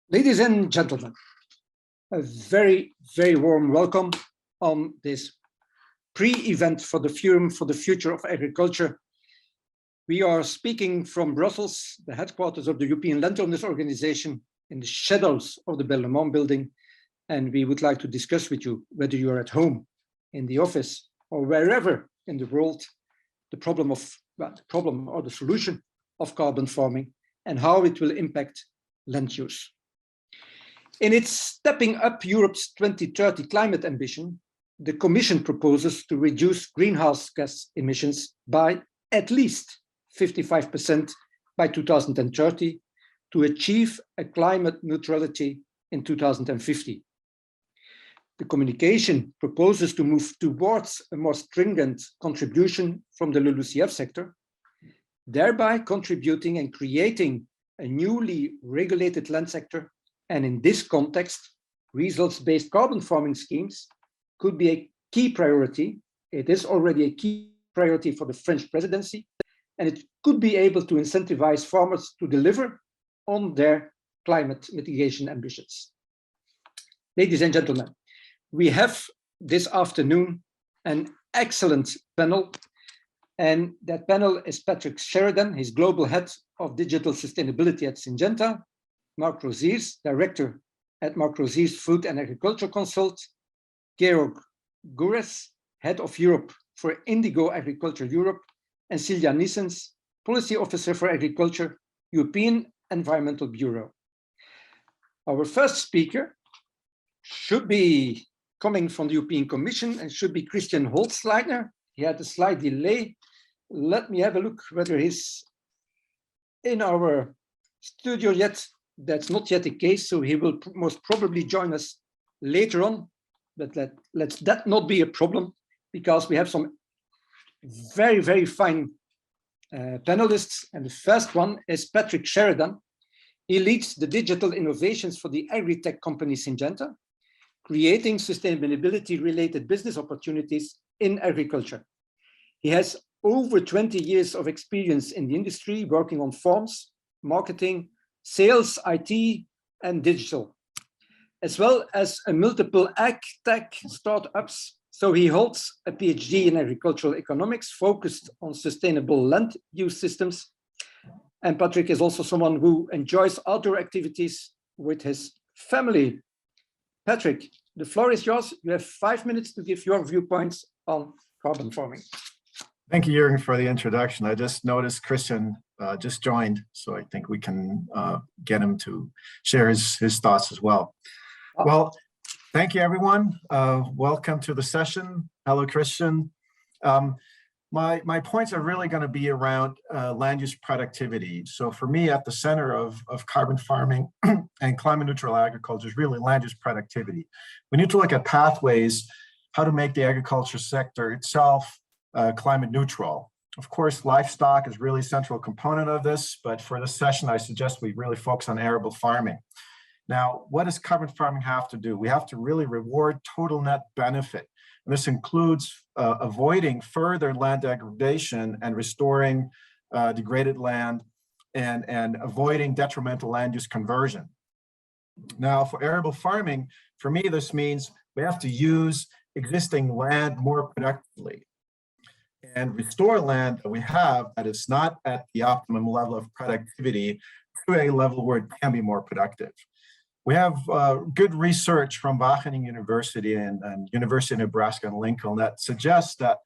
Ladies and gentlemen, a very, very warm welcome on this pre-event for the Forum for the Future of Agriculture. We are speaking from Brussels, the headquarters of the European Land Owners Organization, in the shadows of the Berlaymont building. And we would like to discuss with you, whether you are at home, in the office, or wherever in the world, the problem or the solution of carbon farming and how it will impact land use. In its Stepping Up Europe's 2030 climate ambition, the Commission proposes to reduce greenhouse gas emissions by at least 55% by 2030 to achieve a climate neutrality in 2050. The communication proposes to move towards a more stringent contribution from the LULUCF sector, thereby contributing and creating a newly regulated land sector. And in this context, results-based carbon farming schemes could be a key priority. It is already a key priority for the French presidency, and it could be able to incentivize farmers to deliver on their climate mitigation ambitions. Ladies and gentlemen, we have this afternoon an excellent panel, and that panel is Patrick Sheridan, his global head of digital sustainability at Syngenta, Mark Rosiers, director at Mark Rosiers Food and Agriculture Consult, Georg Gures, head of Europe for Indigo Agriculture Europe, and Silja Nissens, policy officer for agriculture, European Environmental Bureau. Our first speaker should be coming from the European Commission and should be Christian Holzleitner. He had a slight delay. Let me have a look whether he's in our studio yet. That's not yet the case, so he will most probably join us later on, but let's that not be a problem, because we have some very, very fine panelists, and the first one is Patrick Sheridan. He leads the digital innovations for the agri-tech company Syngenta, creating sustainability-related business opportunities in agriculture. He has over 20 years of experience in the industry, working on farms, marketing, sales, IT, and digital, as well as multiple ag tech startups. So he holds a PhD in agricultural economics focused on sustainable land use systems. And Patrick is also someone who enjoys outdoor activities with his family. Patrick, the floor is yours. You have 5 minutes to give your viewpoints on carbon farming. Thank you, Jürgen, for the introduction. I just noticed Christian just joined, so I think we can get him to share his thoughts as well. Well, thank you, everyone. Welcome to the session. Hello, Christian. My points are really going to be around land use productivity. So for me, at the center of carbon farming and climate neutral agriculture is really land use productivity. We need to look at pathways, how to make the agriculture sector itself climate neutral. Of course, livestock is really a central component of this, but for this session, I suggest we really focus on arable farming. Now, what does carbon farming have to do? We have to really reward total net benefit. And this includes avoiding further land degradation and restoring degraded land and avoiding detrimental land use conversion. Now, for arable farming, for me, this means we have to use existing land more productively and restore land that we have that is not at the optimum level of productivity to a level where it can be more productive. We have good research from Wageningen University and University of Nebraska and Lincoln that suggests that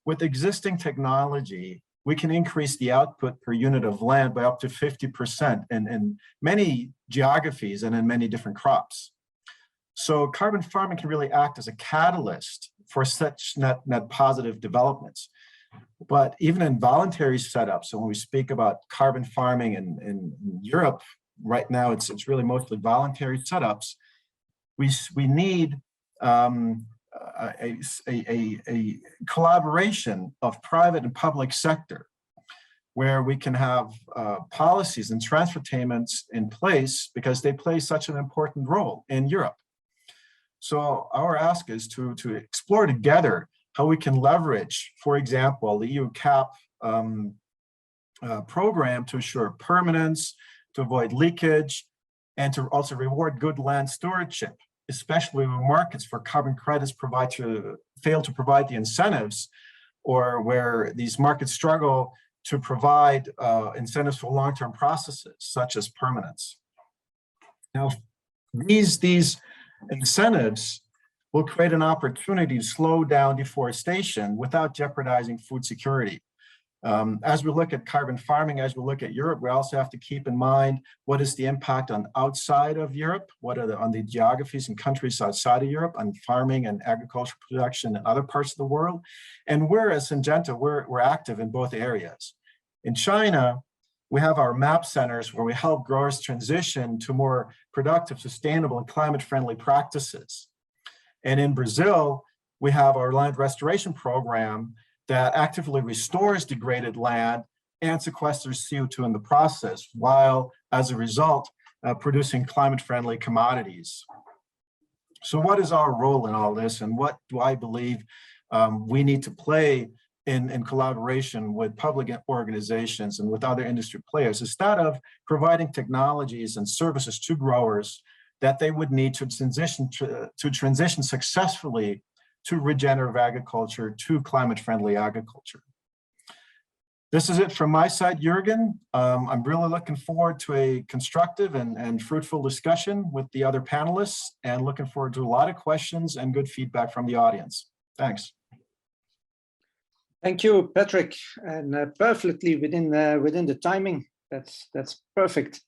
with existing technology, we can increase the output per unit of land by up to 50% in many geographies and in many different crops. So carbon farming can really act as a catalyst for such net positive developments. But even in voluntary setups, so when we speak about carbon farming in Europe, right now it's really mostly voluntary setups, we need a collaboration of private and public sector where we can have policies and transfer payments in place because they play such an important role in Europe. So our ask is to explore together how we can leverage, for example, the EU CAP program to assure permanence, to avoid leakage, and to also reward good land stewardship, especially when markets for carbon credits fail to provide the incentives, or where these markets struggle to provide incentives for long-term processes, such as permanence. Now, these incentives will create an opportunity to slow down deforestation without jeopardizing food security. As we look at carbon farming, as we look at Europe, we also have to keep in mind what is the impact on outside of Europe, what are on the geographies and countries outside of Europe, on farming and agricultural production in other parts of the world. And we're, as Syngenta, we're active in both areas. In China, we have our MAP centers where we help growers transition to more productive, sustainable, and climate-friendly practices. And in Brazil, we have our land restoration program that actively restores degraded land and sequesters CO2 in the process, while, as a result, producing climate-friendly commodities. So what is our role in all this, and what do I believe we need to play in collaboration with public organizations and with other industry players, instead of providing technologies and services to growers that they would need to transition successfully to regenerative agriculture, to climate-friendly agriculture. This is it from my side, Jürgen. I'm really looking forward to a constructive and fruitful discussion with the other panelists, and looking forward to a lot of questions and good feedback from the audience. Thanks. Thank you, Patrick, and perfectly within the timing. That's perfect.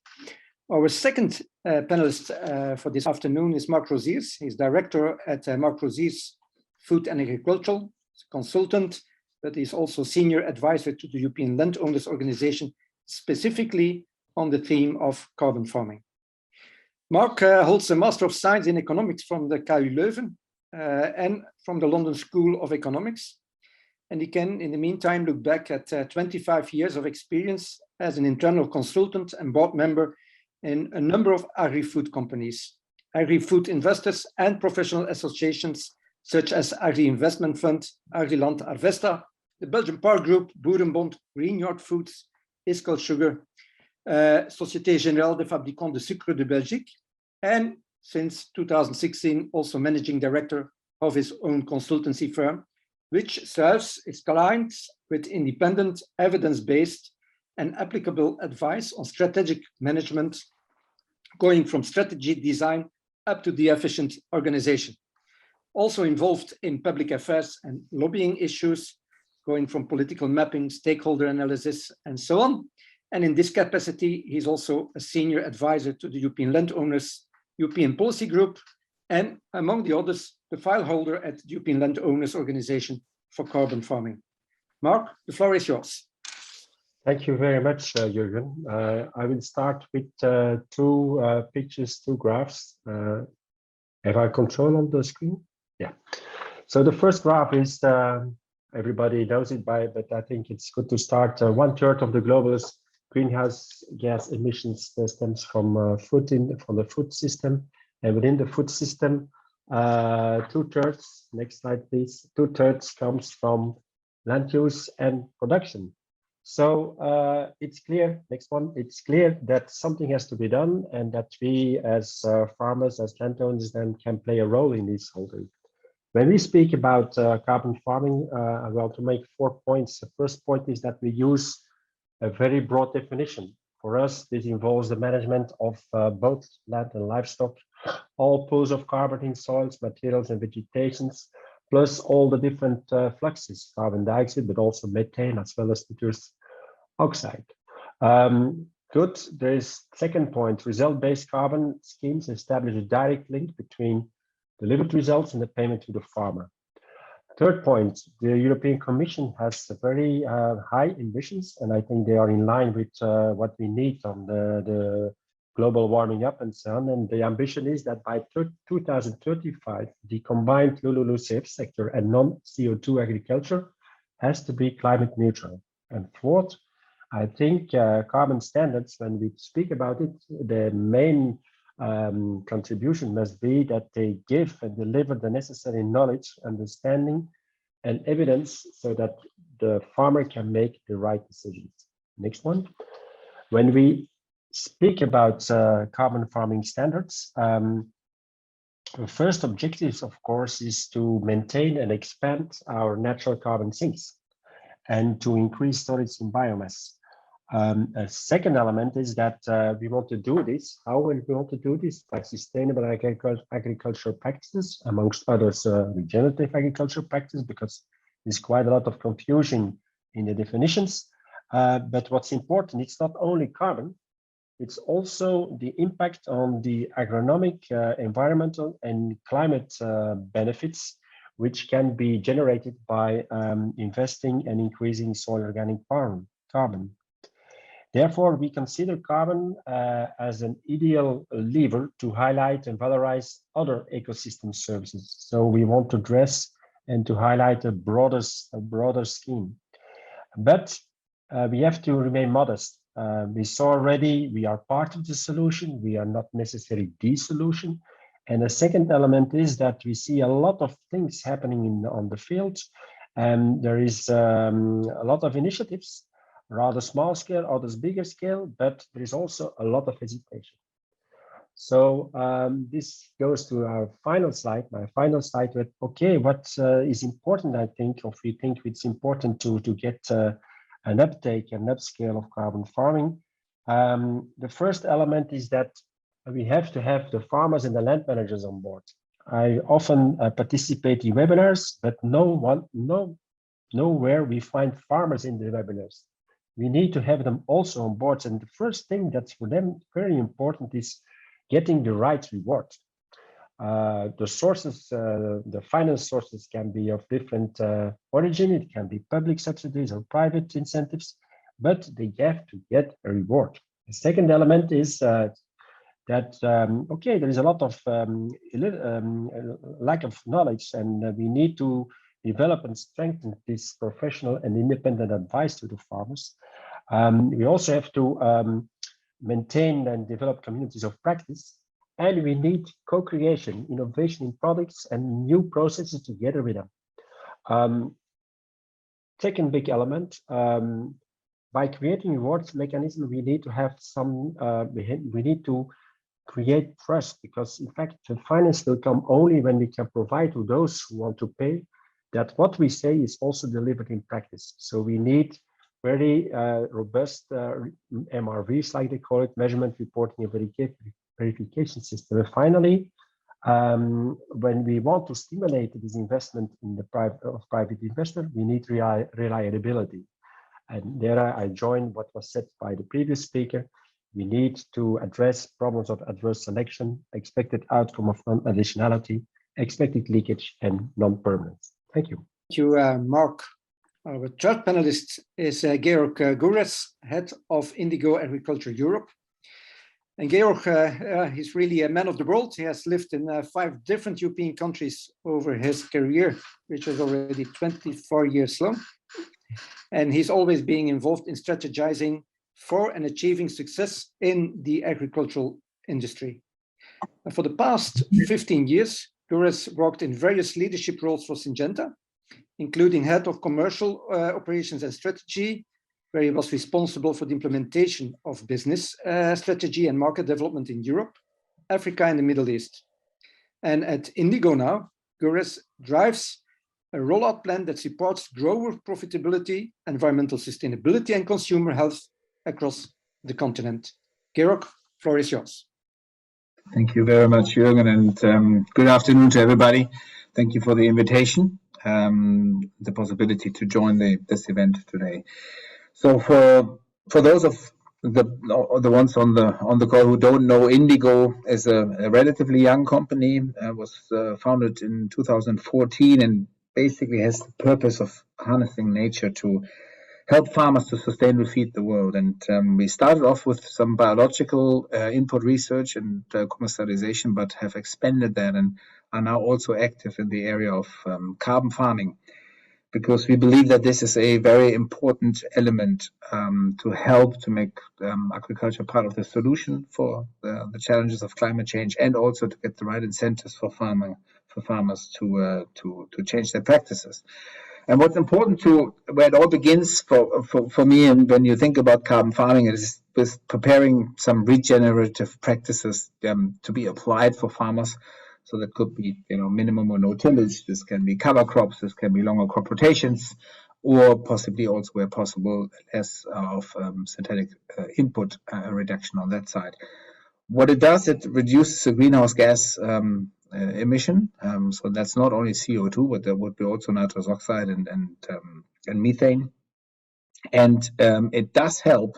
Our second panelist for this afternoon is Mark Rosiers. He's director at Mark Rosiers Food and Agricultural Consultant, but he's also senior advisor to the European Landowners Organization, specifically on the theme of carbon farming. Mark holds a Master of Science in Economics from the KU Leuven and from the London School of Economics. And he can, in the meantime, look back at 25 years of experience as an internal consultant and board member in a number of agri-food companies, agri-food investors and professional associations such as Agri Investment Fund, Agriland Arvesta, the Belgian Park Group, Boerenbond, Greenyard Foods, Iscal Sugar, Société Générale des Fabricants de Sucre de Belgique, and since 2016, also managing director of his own consultancy firm, which serves its clients with independent, evidence-based, and applicable advice on strategic management, going from strategy design up to the efficient organization. Also involved in public affairs and lobbying issues, going from political mapping, stakeholder analysis, and so on. And in this capacity, he's also a senior advisor to the European Landowners European Policy Group, and among the others, the file holder at the European Landowners Organization for Carbon Farming. Mark, the floor is yours. Thank you very much, Jürgen. I will start with two pictures, two graphs. Have I control on the screen? Yeah. So the first graph is, everybody knows it but I think it's good to start. 1/3 of the global greenhouse gas emissions stems from the food system, and within the food system, 2/3. Next slide, please. 2/3 comes from land use and production. So it's clear. Next one. It's clear that something has to be done, and that we, as farmers, as landowners, then can play a role in this whole thing. When we speak about carbon farming, I want to make 4 points. The first point is that we use a very broad definition. For us, this involves the management of both land and livestock, all pools of carbon in soils, materials, and vegetations, plus all the different fluxes, carbon dioxide, but also methane, as well as nitrous oxide. Good. There is second point, result-based carbon schemes establish a direct link between delivered results and the payment to the farmer. Third point, the European Commission has very high ambitions, and I think they are in line with what we need on the global warming up and so on. And the ambition is that by 2035, the combined LULUCF sector and non-CO2 agriculture has to be climate neutral. And fourth, I think carbon standards, when we speak about it, the main contribution must be that they give and deliver the necessary knowledge, understanding, and evidence so that the farmer can make the right decisions. Next one. When we speak about carbon farming standards, the first objective, of course, is to maintain and expand our natural carbon sinks and to increase storage in biomass. A second element is that we want to do this. How will we want to do this? By sustainable agricultural practices, amongst others, regenerative agricultural practice, because there's quite a lot of confusion in the definitions. But what's important, it's not only carbon, it's also the impact on the agronomic, environmental, and climate benefits, which can be generated by investing and increasing soil organic carbon. Therefore, we consider carbon as an ideal lever to highlight and valorize other ecosystem services. So we want to address and to highlight a broader scheme. But we have to remain modest. We saw already we are part of the solution. We are not necessarily the solution. And the second element is that we see a lot of things happening on the field. And there is a lot of initiatives, rather small scale, others bigger scale, but there is also a lot of hesitation. So this goes to our final slide, my final slide with, okay, what is important, I think, if we think it's important to get an uptake and upscale of carbon farming. The first element is that we have to have the farmers and the land managers on board. I often participate in webinars, but nowhere we find farmers in the webinars. We need to have them also on board. And the first thing that's for them very important is getting the right reward. The sources, the finance sources can be of different origin. It can be public subsidies or private incentives, but they have to get a reward. The second element is that, okay, there is a lot of lack of knowledge, and we need to develop and strengthen this professional and independent advice to the farmers. We also have to maintain and develop communities of practice, and we need co-creation, innovation in products and new processes together with them. Second big element, by creating rewards mechanism, we need to have some, we need to create trust, because in fact, the finance will come only when we can provide to those who want to pay that what we say is also delivered in practice. So we need very robust MRVs, like they call it, measurement, reporting, and verification system. And finally, when we want to stimulate this investment in the private investor, we need reliability. And there I join what was said by the previous speaker. We need to address problems of adverse selection, expected outcome of non-additionality, expected leakage, and non-permanence. Thank you. Thank you, Mark. Our third panelist is Georg Gures, head of Indigo Agriculture Europe. And Georg, he's really a man of the world. He has lived in 5 different European countries over his career, which is already 24 years long. And he's always being involved in strategizing for and achieving success in the agricultural industry. And for the past 15 years, Gures worked in various leadership roles for Syngenta, including head of commercial operations and strategy, where he was responsible for the implementation of business strategy and market development in Europe, Africa, and the Middle East. And at Indigo now, Gures drives a rollout plan that supports grower profitability, environmental sustainability, and consumer health across the continent. Georg, floor is yours. Thank you very much, Jürgen, and good afternoon to everybody. Thank you for the invitation, the possibility to join this event today. So for those of the ones on the call who don't know, Indigo is a relatively young company. Was founded in 2014 and basically has the purpose of harnessing nature to help farmers to sustainably feed the world. And we started off with some biological input research and commercialization, but have expanded that and are now also active in the area of carbon farming, because we believe that this is a very important element to help to make agriculture part of the solution for the challenges of climate change, and also to get the right incentives for farmers to change their practices. And what's important where it all begins for me, and when you think about carbon farming, is with preparing some regenerative practices to be applied for farmers. So that could be, minimum or no tillage. This can be cover crops. This can be longer crop rotations, or possibly also, where possible, less of synthetic input reduction on that side. What it does, it reduces the greenhouse gas emission. So that's not only CO2, but there would be also nitrous oxide and methane. And it does help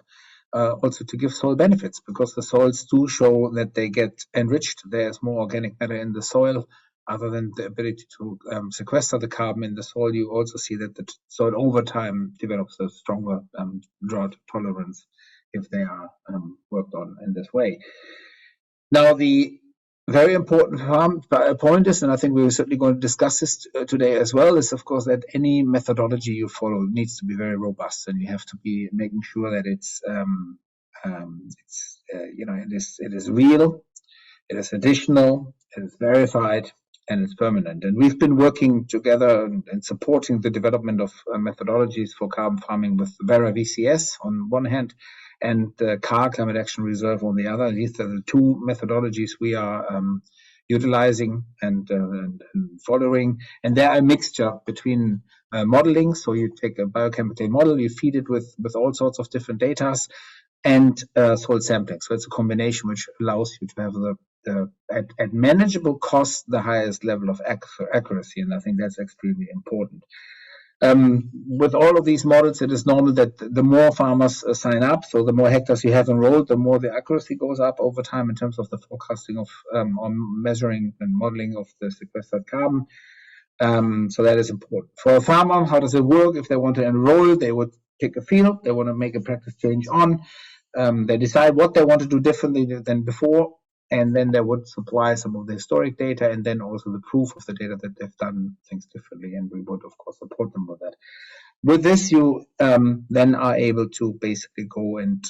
also to give soil benefits, because the soils do show that they get enriched. There's more organic matter in the soil. Other than the ability to sequester the carbon in the soil, you also see that the soil over time develops a stronger drought tolerance if they are worked on in this way. Now, the very important point is, and I think we're certainly going to discuss this today as well, is of course that any methodology you follow needs to be very robust, and you have to be making sure that it is real, it is additional, it is verified, and it's permanent. And we've been working together and supporting the development of methodologies for carbon farming with Vera VCS on one hand, and the CAR, Climate Action Reserve, on the other. These are the two methodologies we are utilizing and following. And they're a mixture between modeling. So you take a biochemical model, you feed it with all sorts of different data, and soil sampling. So it's a combination which allows you to have at manageable cost, the highest level of accuracy. And I think that's extremely important. With all of these models, it is normal that the more farmers sign up, so the more hectares you have enrolled, the more the accuracy goes up over time in terms of the forecasting of on measuring and modeling of the sequestered carbon. So that is important. For a farmer, how does it work? If they want to enroll, they would pick a field, they want to make a practice change on, they decide what they want to do differently than before, and then they would supply some of the historic data and then also the proof of the data that they've done things differently, and we would of course support them with that. With this, you then are able to basically go and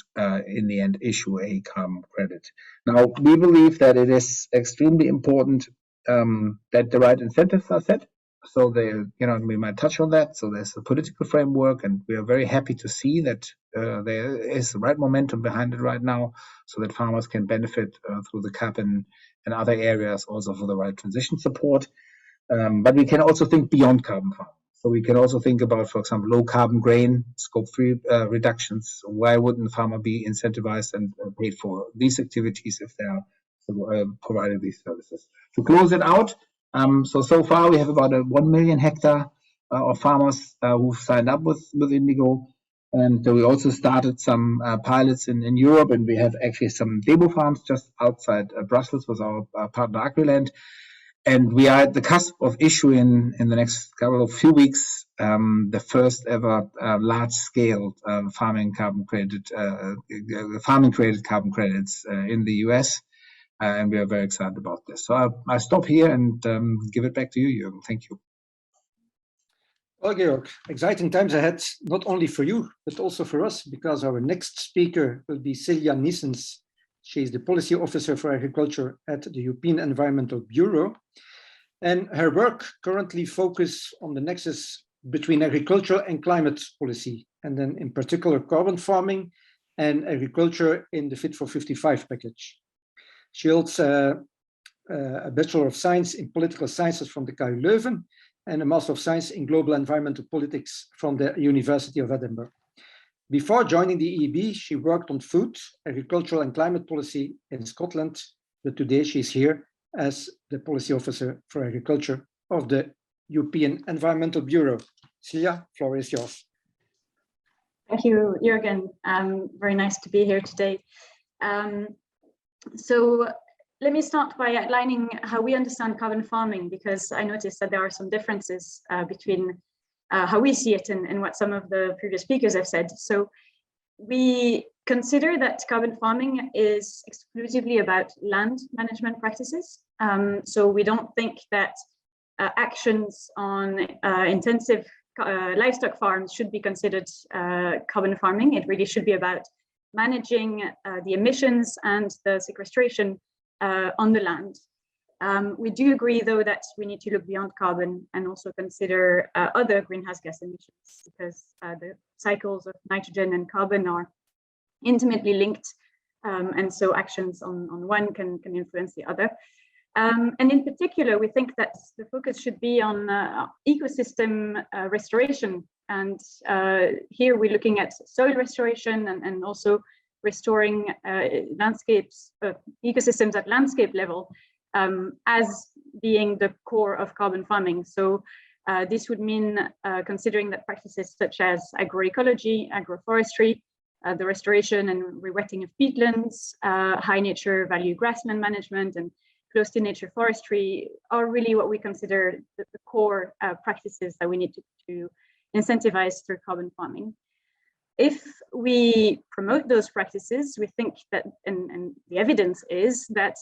in the end issue a carbon credit. Now, we believe that it is extremely important that the right incentives are set. So we might touch on that. So there's a political framework, and we are very happy to see that there is the right momentum behind it right now, so that farmers can benefit through the CAP and other areas also for the right transition support. But we can also think beyond carbon farming. So we can also think about, for example, low carbon grain, scope 3 reductions. Why wouldn't the farmer be incentivized and paid for these activities if they are provided these services? To close it out, so far we have about 1 million hectare of farmers who've signed up with Indigo. And we also started some pilots in Europe, and we have actually some demo farms just outside Brussels with our partner Agriland. And we are at the cusp of issuing in the next few weeks the first ever large-scale farming created carbon credits in the US, and we are very excited about this. So I stop here and give it back to you, Jürgen. Thank you. Well, Georg, exciting times ahead, not only for you, but also for us, because our next speaker will be Celia Nissens. She is the Policy Officer for Agriculture at the European Environmental Bureau. And her work currently focuses on the nexus between agriculture and climate policy, and then in particular carbon farming and agriculture in the Fit for 55 package. She holds a Bachelor of Science in Political Sciences from the KU Leuven and a Master of Science in Global Environmental Politics from the University of Edinburgh. Before joining the EEB, she worked on food, agricultural and climate policy in Scotland, but today she's here as the Policy Officer for Agriculture of the European Environmental Bureau. Celia, floor is yours. Thank you, Jürgen. Very nice to be here today. So let me start by outlining how we understand carbon farming, because I noticed that there are some differences between how we see it and what some of the previous speakers have said. So we consider that carbon farming is exclusively about land management practices. So we don't think that actions on intensive livestock farms should be considered carbon farming. It really should be about managing the emissions and the sequestration on the land. We do agree, though, that we need to look beyond carbon and also consider other greenhouse gas emissions, because the cycles of nitrogen and carbon are intimately linked, and so actions on one can influence the other. And in particular, we think that the focus should be on ecosystem restoration. And here we're looking at soil restoration and also restoring landscapes, ecosystems at landscape level, as being the core of carbon farming. So this would mean considering that practices such as agroecology, agroforestry, the restoration and rewetting of peatlands, high nature value grassland management, and close to nature forestry are really what we consider the core practices that we need to incentivize through carbon farming. If we promote those practices, we think that, and the evidence is that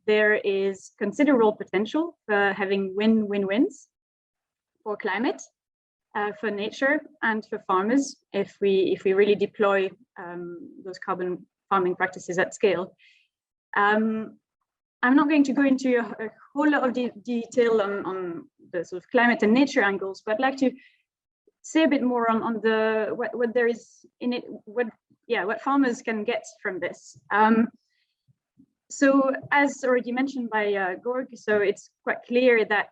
there is considerable potential for having win-win-wins for climate, for nature, and for farmers if we really deploy those carbon farming practices at scale. I'm not going to go into a whole lot of detail on the sort of climate and nature angles, but I'd like to say a bit more on the what there is in it, what farmers can get from this. So as already mentioned by Gorg, so it's quite clear that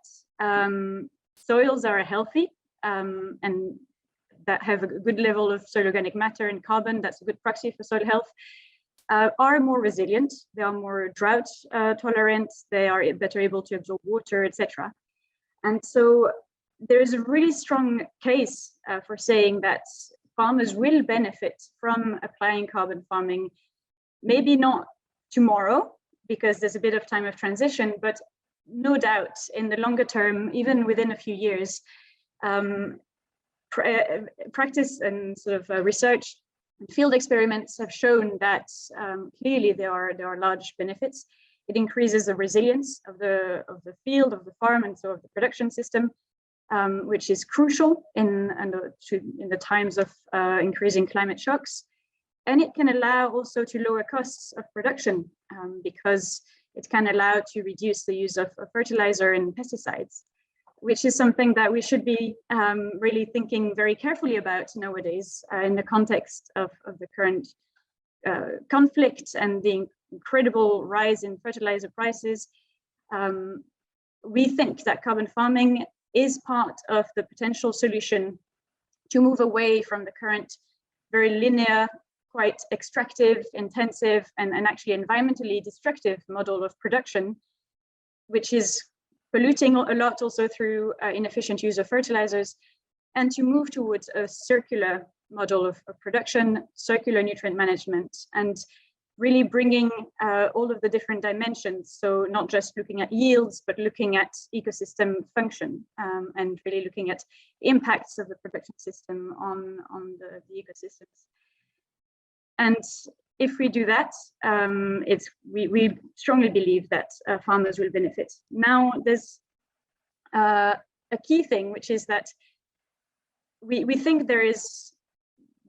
soils are healthy and that have a good level of soil organic matter and carbon, that's a good proxy for soil health, are more resilient, they are more drought tolerant, they are better able to absorb water, etc. And so there is a really strong case for saying that farmers will benefit from applying carbon farming, maybe not tomorrow, because there's a bit of time of transition, but no doubt in the longer term, even within a few years, practice and sort of research and field experiments have shown that clearly there are large benefits. It increases the resilience of the field, of the farm, and so of the production system, which is crucial in the times of increasing climate shocks. And it can allow also to lower costs of production because it can allow to reduce the use of fertilizer and pesticides, which is something that we should be really thinking very carefully about nowadays in the context of the current conflict and the incredible rise in fertilizer prices. We think that carbon farming is part of the potential solution to move away from the current very linear, quite extractive, intensive, and actually environmentally destructive model of production, which is polluting a lot also through inefficient use of fertilizers, and to move towards a circular model of production, circular nutrient management, and really bringing all of the different dimensions. So not just looking at yields, but looking at ecosystem function and really looking at impacts of the production system on the ecosystems. And if we do that, we strongly believe that farmers will benefit. Now, there's a key thing, which is that we think there is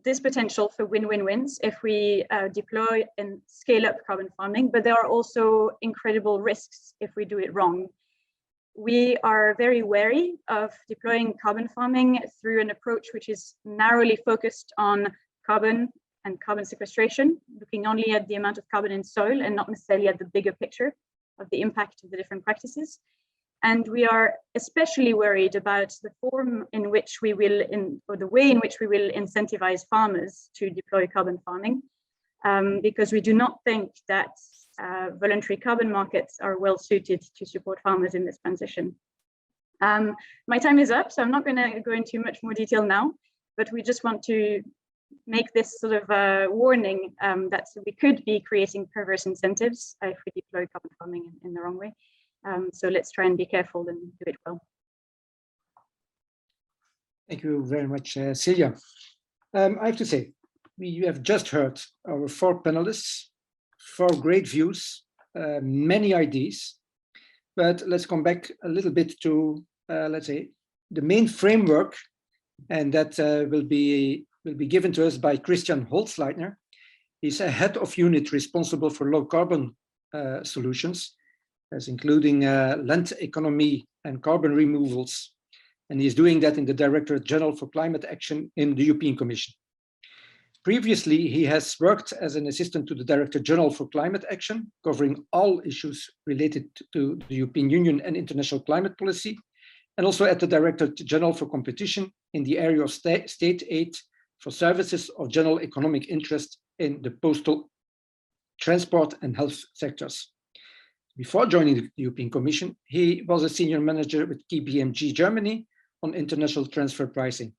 this potential for win-win-wins if we deploy and scale up carbon farming, but there are also incredible risks if we do it wrong. We are very wary of deploying carbon farming through an approach which is narrowly focused on carbon and carbon sequestration, looking only at the amount of carbon in soil and not necessarily at the bigger picture of the impact of the different practices. And we are especially worried about the form in which we will, or the way in which we will incentivize farmers to deploy carbon farming, because we do not think that voluntary carbon markets are well suited to support farmers in this transition. My time is up, so I'm not going to go into much more detail now, but we just want to make this sort of warning that we could be creating perverse incentives if we deploy carbon farming in the wrong way. So let's try and be careful and do it well. Thank you very much, Celia. I have to say, we have just heard our 4 panelists, 4 great views, many ideas, but let's come back a little bit to, let's say, the main framework, and that will be given to us by Christian Holzleitner. He's a head of unit responsible for low carbon solutions as including land economy and carbon removals. And he's doing that in the Directorate General for Climate Action in the European Commission. Previously, he has worked as an assistant to the Director General for Climate Action, covering all issues related to the European Union and international climate policy, and also at the Director General for Competition in the area of state aid for services of general economic interest in the postal, transport and health sectors. Before joining the European Commission, he was a senior manager with KPMG Germany on international transfer pricing.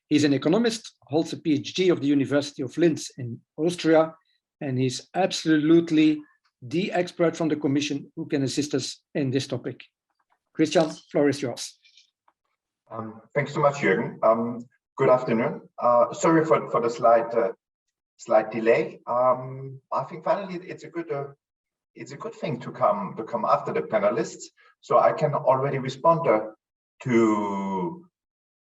He's an economist, holds a PhD of the University of Linz in Austria, and he's absolutely the expert from the Commission who can assist us in this topic. Christian, floor is yours. Thanks so much, Jürgen. Good afternoon. Sorry for the slight delay. I think finally it's a good thing to come after the panelists, so I can already respond to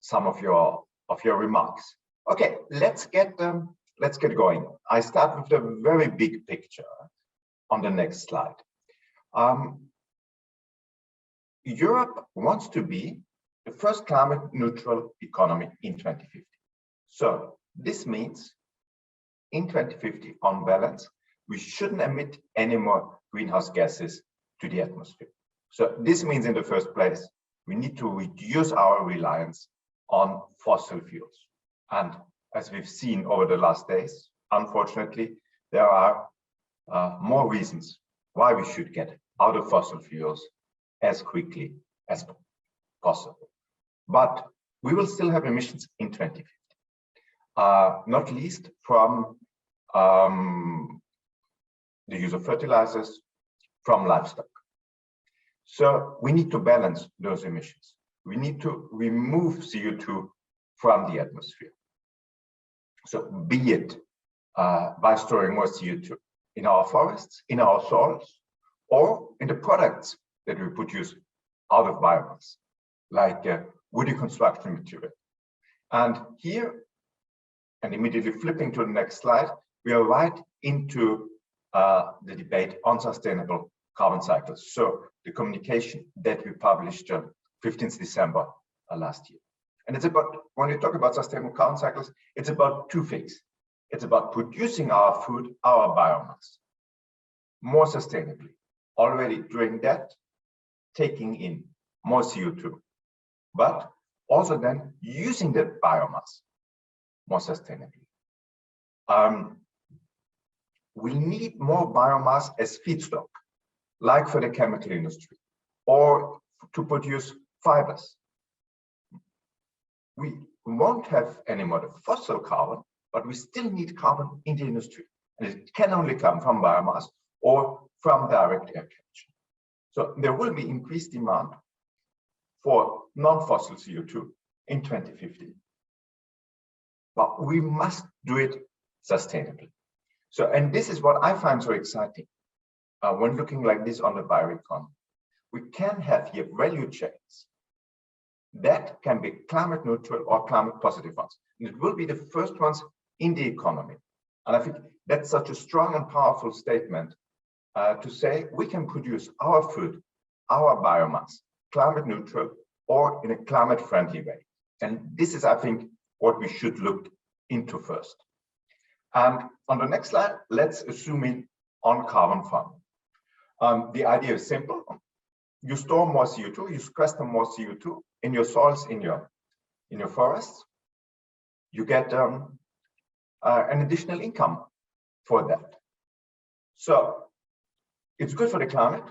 some of your remarks. Okay, let's get going. I start with the very big picture on the next slide. Europe wants to be the first climate neutral economy in 2050. So this means in 2050, on balance, we shouldn't emit any more greenhouse gases to the atmosphere. So this means in the first place, we need to reduce our reliance on fossil fuels. And as we've seen over the last days, unfortunately, there are more reasons why we should get out of fossil fuels as quickly as possible. But we will still have emissions in 2050, not least from the use of fertilizers, from livestock. So we need to balance those emissions. We need to remove CO2 from the atmosphere. So be it by storing more CO2 in our forests, in our soils, or in the products that we produce out of biomass, like woody construction material. And here, and immediately flipping to the next slide, we are right into the debate on sustainable carbon cycles. So the communication that we published 15th December last year. And it's about, when we talk about sustainable carbon cycles, it's about two things. It's about producing our food, our biomass, more sustainably. Already doing that, taking in more CO2, but also then using that biomass more sustainably. We need more biomass as feedstock, like for the chemical industry, or to produce fibers. We won't have any more of fossil carbon, but we still need carbon in the industry. And it can only come from biomass or from direct air capture. So there will be increased demand for non-fossil CO2 in 2050. But we must do it sustainably. So, and this is what I find so exciting when looking like this on the bioeconomy. We can have here value chains that can be climate neutral or climate positive ones. And it will be the first ones in the economy. And I think that's such a strong and powerful statement to say we can produce our food, our biomass, climate neutral or in a climate friendly way. And this is, I think, what we should look into first. And on the next slide, let's zoom in on carbon farming. The idea is simple. You store more CO2, you sequester more CO2 in your soils, in your forests. You get an additional income for that. So it's good for the climate.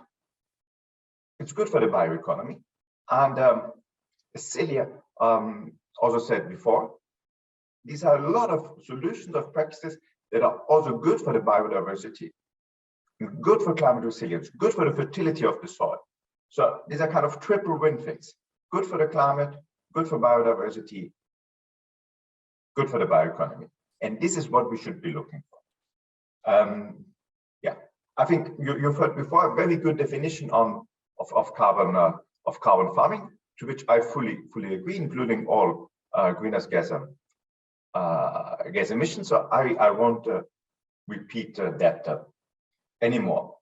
It's good for the bioeconomy. And as Celia also said before, these are a lot of solutions of practices that are also good for the biodiversity, good for climate resilience, good for the fertility of the soil. So these are kind of triple win things. Good for the climate, good for biodiversity, good for the bioeconomy. And this is what we should be looking for. Yeah, I think you've heard before a very good definition of carbon farming, to which I fully agree, including all greenhouse gas emissions. So I won't repeat that anymore.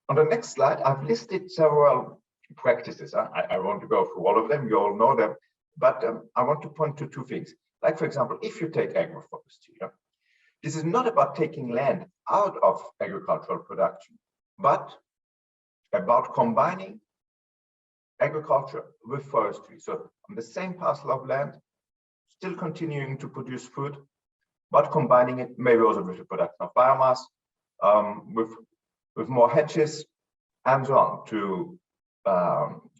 On the next slide, I've listed several practices. I won't go through all of them, you all know them, but I want to point to two things. Like, for example, if you take agroforestry, this is not about taking land out of agricultural production, but about combining agriculture with forestry. So on the same parcel of land, still continuing to produce food, but combining it maybe also with the production of biomass, with more hedges and so on to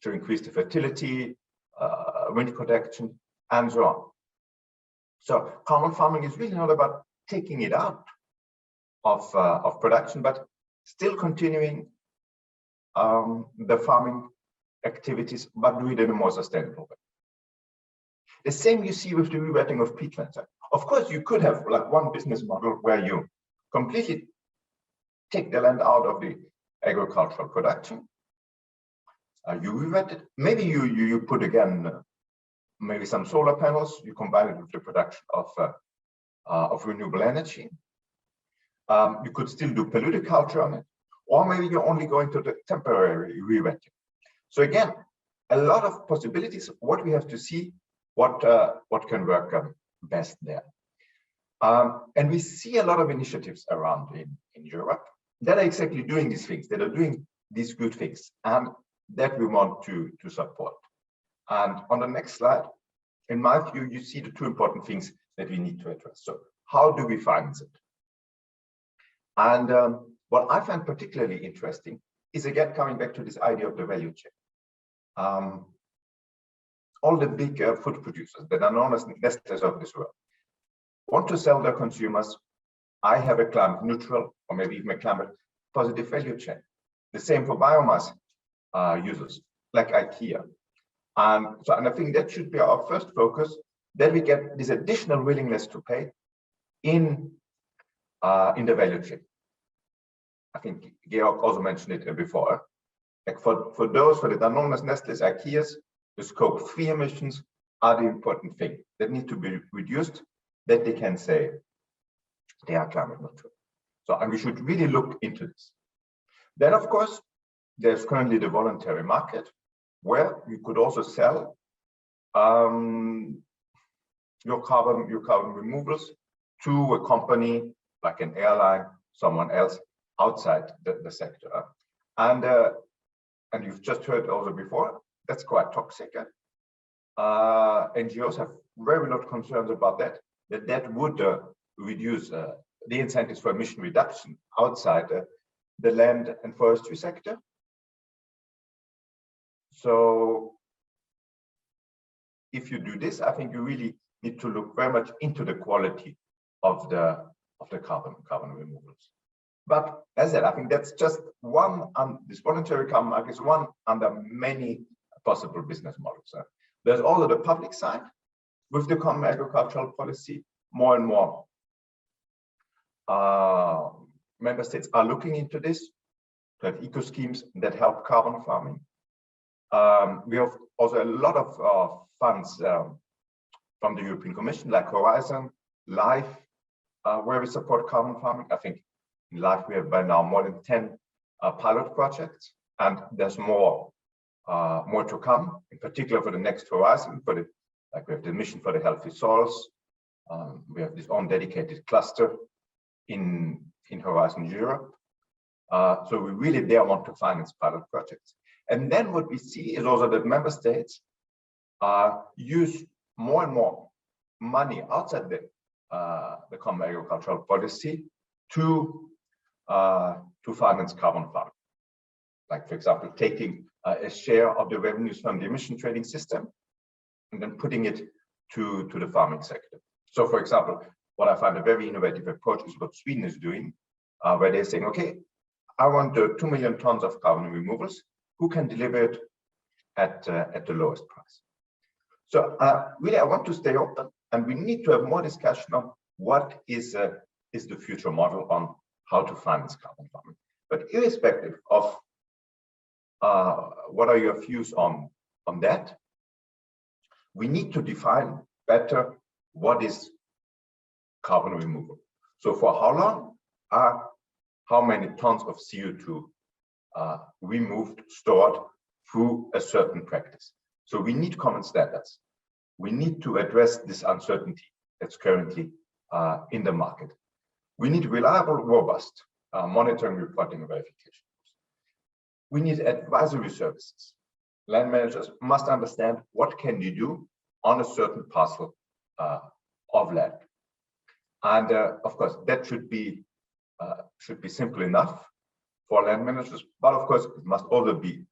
increase the fertility, wind protection, and so on. So carbon farming is really not about taking it out of production, but still continuing the farming activities, but do it in a more sustainable way. The same you see with the rewetting of peatlands. Of course, you could have like one business model where you completely take the land out of the agricultural production. You rewet it. Maybe you put again maybe some solar panels. You combine it with the production of renewable energy. You could still do polluter on it, or maybe you're only going to the temporary rewetting. So again, a lot of possibilities. What we have to see, what can work best there. And we see a lot of initiatives around in Europe that are exactly doing these things, that are doing these good things, and that we want to support. And on the next slide, in my view, you see the two important things that we need to address. So how do we finance it? And what I find particularly interesting is, again, coming back to this idea of the value chain. All the big food producers that are known as Nestlés of this world want to sell their consumers, I have a climate neutral or maybe even a climate positive value chain. The same for biomass users like IKEA. And I think that should be our first focus. Then we get this additional willingness to pay in the value chain. I think Georg also mentioned it before. Like for the are known as Nestlé's, IKEA's, the scope 3 emissions are the important thing that need to be reduced, that they can say they are climate neutral. So, and we should really look into this. Then, of course, there's currently the voluntary market, where you could also sell your carbon removals to a company like an airline, someone else outside the sector. And you've just heard also before, that's quite toxic. NGOs have very lot of concerns about that would reduce the incentives for emission reduction outside the land and forestry sector. So if you do this, I think you really need to look very much into the quality of the carbon removals. But as I said, I think that's just one, this voluntary carbon market is one under many possible business models. There's also the public side with the common agricultural policy. More and more member states are looking into this to have eco schemes that help carbon farming. We have also a lot of funds from the European Commission, like Horizon, Life, where we support carbon farming. I think in Life we have by now more than 10 pilot projects, and there's more to come, in particular for the next Horizon. Like we have the mission for the healthy soils. We have this own dedicated cluster in Horizon Europe. So we really there want to finance pilot projects. And then what we see is also that member states use more and more money outside the common agricultural policy to finance carbon farming. Like, for example, taking a share of the revenues from the emission trading system and then putting it to the farming sector. So, for example, what I find a very innovative approach is what Sweden is doing, where they're saying, okay, I want 2 million tons of carbon removals. Who can deliver it at the lowest price? So really, I want to stay open, and we need to have more discussion on what is the future model on how to finance carbon farming. But irrespective of what are your views on that, we need to define better what is carbon removal. So for how long, how many tons of CO2 removed, stored through a certain practice. So we need common standards. We need to address this uncertainty that's currently in the market. We need reliable, robust monitoring, reporting, and verification. We need advisory services. Land managers must understand what can you do on a certain parcel of land. And of course, that should be simple enough for land managers, but of course, it must also be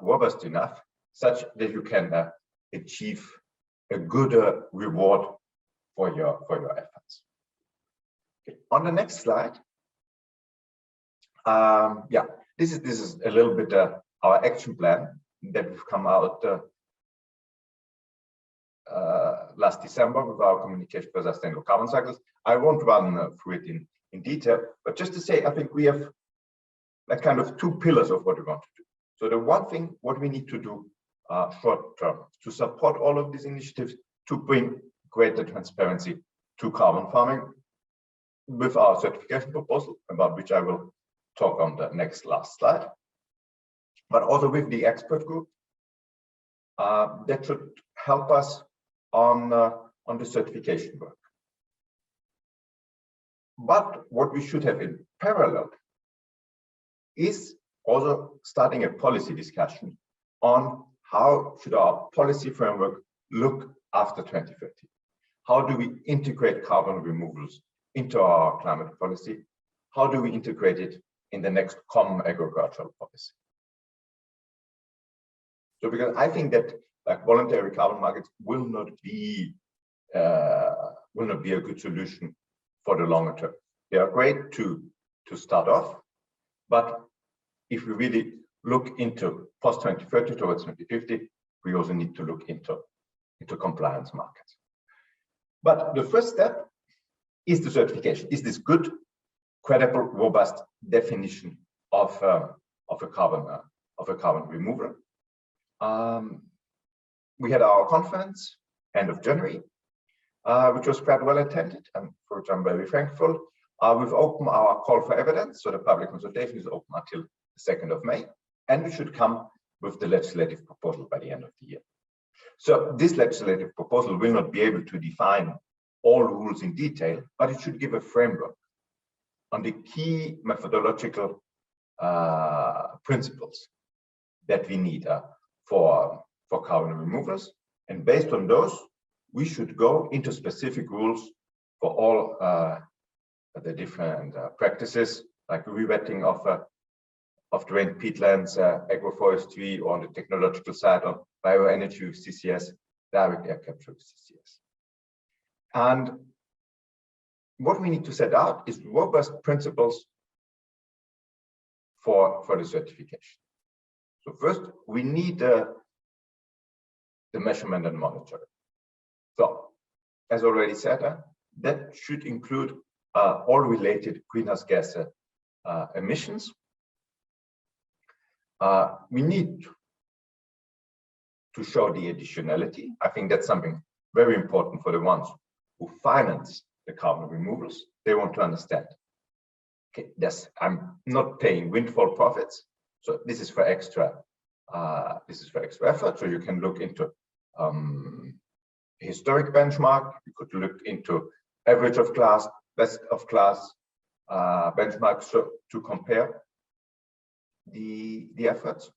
robust enough such that you can achieve a good reward for your efforts. Okay. On the next slide, yeah, this is a little bit our action plan that we've come out last December with our communication for sustainable carbon cycles. I won't run through it in detail, but just to say, I think we have like kind of two pillars of what we want to do. So the one thing, what we need to do short term, to support all of these initiatives to bring greater transparency to carbon farming with our certification proposal, about which I will talk on the last slide, but also with the expert group that should help us on the certification work. But what we should have in parallel is also starting a policy discussion on how should our policy framework look after 2030. How do we integrate carbon removals into our climate policy? How do we integrate it in the next common agricultural policy? So because I think that like voluntary carbon markets will not be a good solution for the longer term. They are great to start off, but if we really look into post 2030 towards 2050, we also need to look into compliance markets. But the first step is the certification. Is this good, credible, robust definition of a carbon removal? We had our conference end of January, which was quite well attended, and for which I'm very thankful. We've opened our call for evidence, so the public consultation is open until the 2nd of May, and we should come with the legislative proposal by the end of the year. So this legislative proposal will not be able to define all rules in detail, but it should give a framework on the key methodological principles that we need for carbon removals. And based on those, we should go into specific rules for all the different practices, like rewetting of drained peatlands, agroforestry, or on the technological side of bioenergy with CCS, direct air capture with CCS. And what we need to set out is robust principles for the certification. So first, we need the measurement and monitoring. So, as already said, that should include all related greenhouse gas emissions. We need to show the additionality. I think that's something very important for the ones who finance the carbon removals. They want to understand, okay, yes, I'm not paying windfall profits, so this is for extra effort. So you can look into historic benchmark. You could look into average of class, best of class benchmarks, so to compare the efforts.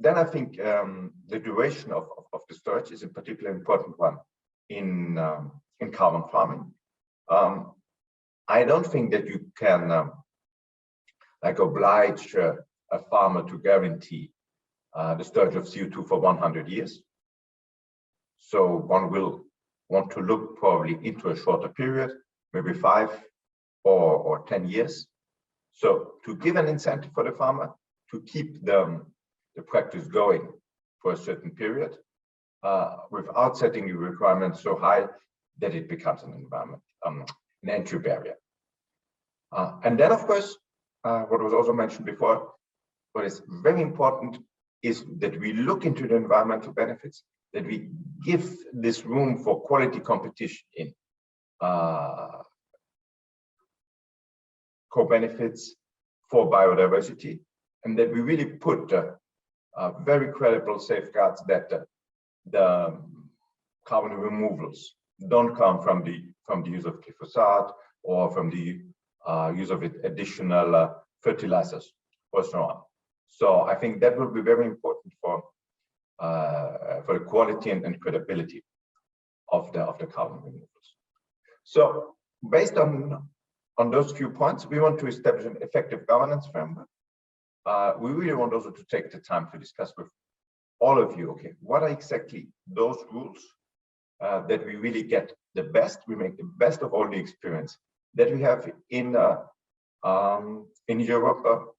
Then I think the duration of the storage is a particularly important one in carbon farming. I don't think that you can like oblige a farmer to guarantee the storage of CO2 for 100 years. So one will want to look probably into a shorter period, maybe 5 or 10 years. So to give an incentive for the farmer to keep the practice going for a certain period without setting the requirements so high that it becomes an environment, an entry barrier. And then, of course, what was also mentioned before, what is very important is that we look into the environmental benefits, that we give this room for quality competition in co-benefits for biodiversity, and that we really put very credible safeguards that the carbon removals don't come from the use of glyphosate or from the use of additional fertilizers or so on. So I think that will be very important for the quality and credibility of the carbon removals. So based on those few points, we want to establish an effective governance framework. We really want also to take the time to discuss with all of you, okay, what are exactly those rules that we really get the best, we make the best of all the experience that we have in Europe.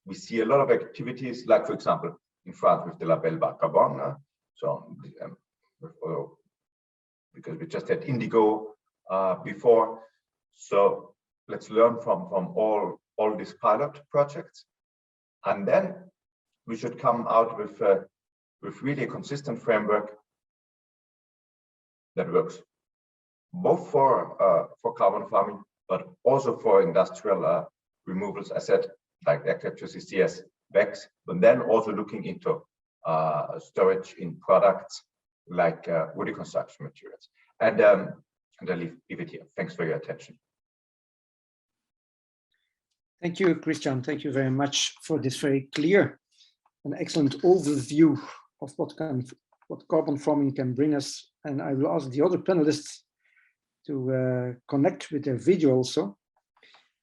We see a lot of activities, like for example, in France with the Label Bas Carbone. Because we just had Indigo before. So let's learn from all these pilot projects. And then we should come out with really a consistent framework that works both for carbon farming, but also for industrial removals, I said, like air capture, CCS, VEX, but then also looking into storage in products like woody construction materials. And I leave it here. Thanks for your attention. Thank you, Christian. Thank you very much for this very clear and excellent overview of what carbon farming can bring us. And I will ask the other panelists to connect with their video also,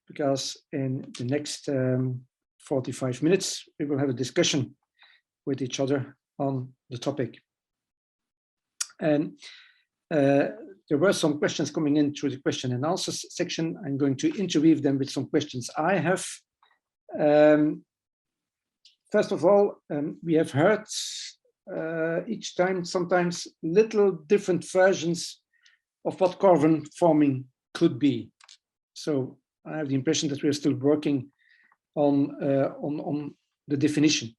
because in the next 45 minutes, we will have a discussion with each other on the topic. And there were some questions coming in through the question and answers section. I'm going to interweave them with some questions I have. First of all, we have heard each time sometimes little different versions of what carbon farming could be. So I have the impression that we're still working on the definition.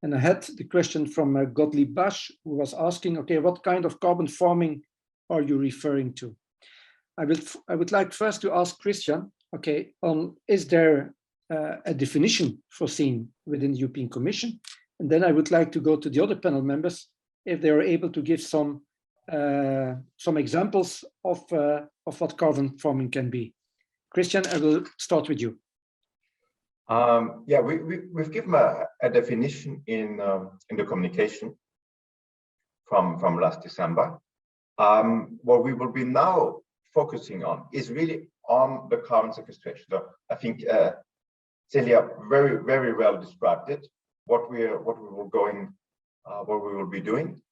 And I had the question from Gottlieb Basch, who was asking, okay, what kind of carbon farming are you referring to? I would like first to ask Christian, okay, is there a definition foreseen within the European Commission? And then I would like to go to the other panel members if they are able to give some examples of what carbon farming can be. Christian, I will start with you. Yeah, we've given a definition in the communication from last December. What we will be now focusing on is really on the carbon sequestration. So I think Celia very well described it. What we will be doing.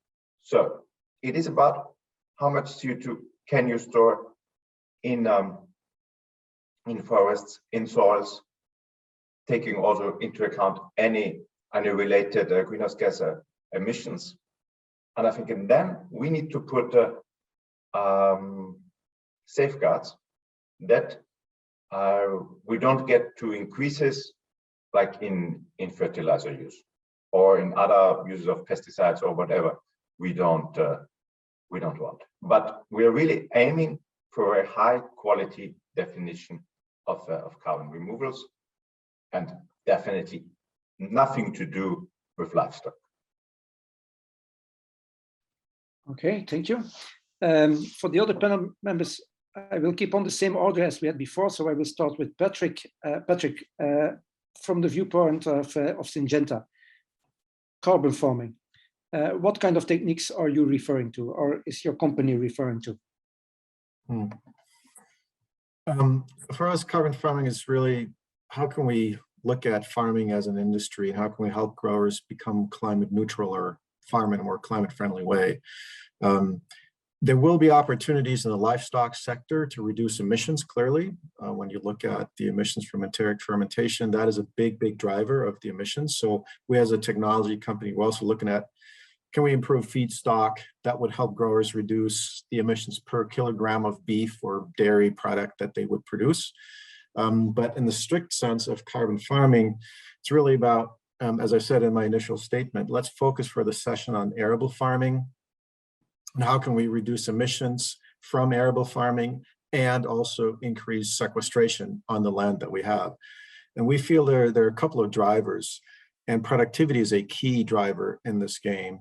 So it is about how much CO2 can you store in forests, in soils, taking also into account any related greenhouse gas emissions. And I think in them we need to put safeguards that we don't get to increases like in fertilizer use or in other uses of pesticides or whatever we don't want. But we are really aiming for a high quality definition of carbon removals, and definitely nothing to do with livestock. Okay, thank you. For the other panel members, I will keep on the same order as we had before. So I will start with Patrick. Patrick, from the viewpoint of Syngenta, carbon farming, what kind of techniques are you referring to, or is your company referring to? For us, carbon farming is really, how can we look at farming as an industry? How can we help growers become climate neutral or farm in a more climate friendly way? There will be opportunities in the livestock sector to reduce emissions, clearly. When you look at the emissions from enteric fermentation, that is a big driver of the emissions. So we as a technology company, we're also looking at, can we improve feedstock that would help growers reduce the emissions per kilogram of beef or dairy product that they would produce? But in the strict sense of carbon farming, it's really about, as I said in my initial statement, let's focus for the session on arable farming. And how can we reduce emissions from arable farming and also increase sequestration on the land that we have? And we feel there are a couple of drivers, and productivity is a key driver in this game.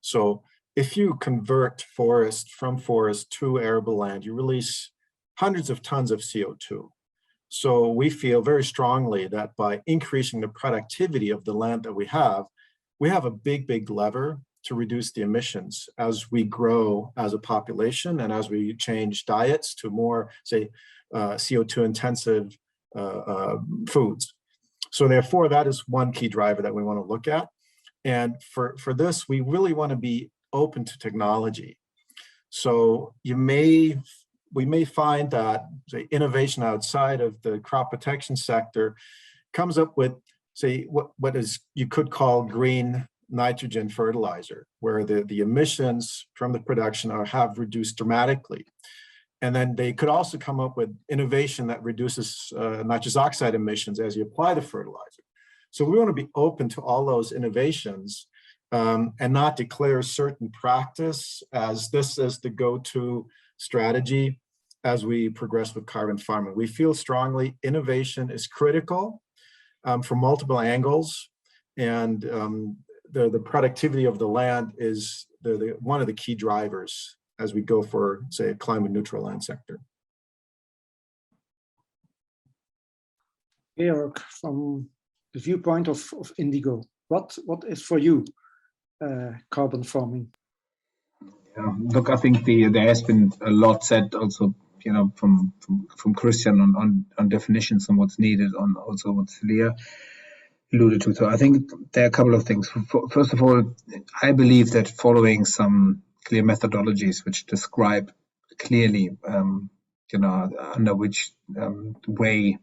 So if you convert forest to arable land, you release hundreds of tons of CO2. So we feel very strongly that by increasing the productivity of the land that we have a big lever to reduce the emissions as we grow as a population and as we change diets to more, say, CO2 intensive foods. So therefore, that is one key driver that we want to look at. And for this, we really want to be open to technology. So we may find that, say, innovation outside of the crop protection sector comes up with, say, what is you could call green nitrogen fertilizer, where the emissions from the production have reduced dramatically. And then they could also come up with innovation that reduces nitrous oxide emissions as you apply the fertilizer. So we want to be open to all those innovations and not declare a certain practice as this as the go-to strategy as we progress with carbon farming. We feel strongly innovation is critical from multiple angles, and the productivity of the land is one of the key drivers as we go for, say, a climate neutral land sector. Georg, from the viewpoint of Indigo, what is for you carbon farming? Yeah, look, I think there has been a lot said also, from Christian on definitions and what's needed, on also what Celia alluded to. So I think there are a couple of things. First of all, I believe that following some clear methodologies which describe clearly, under which way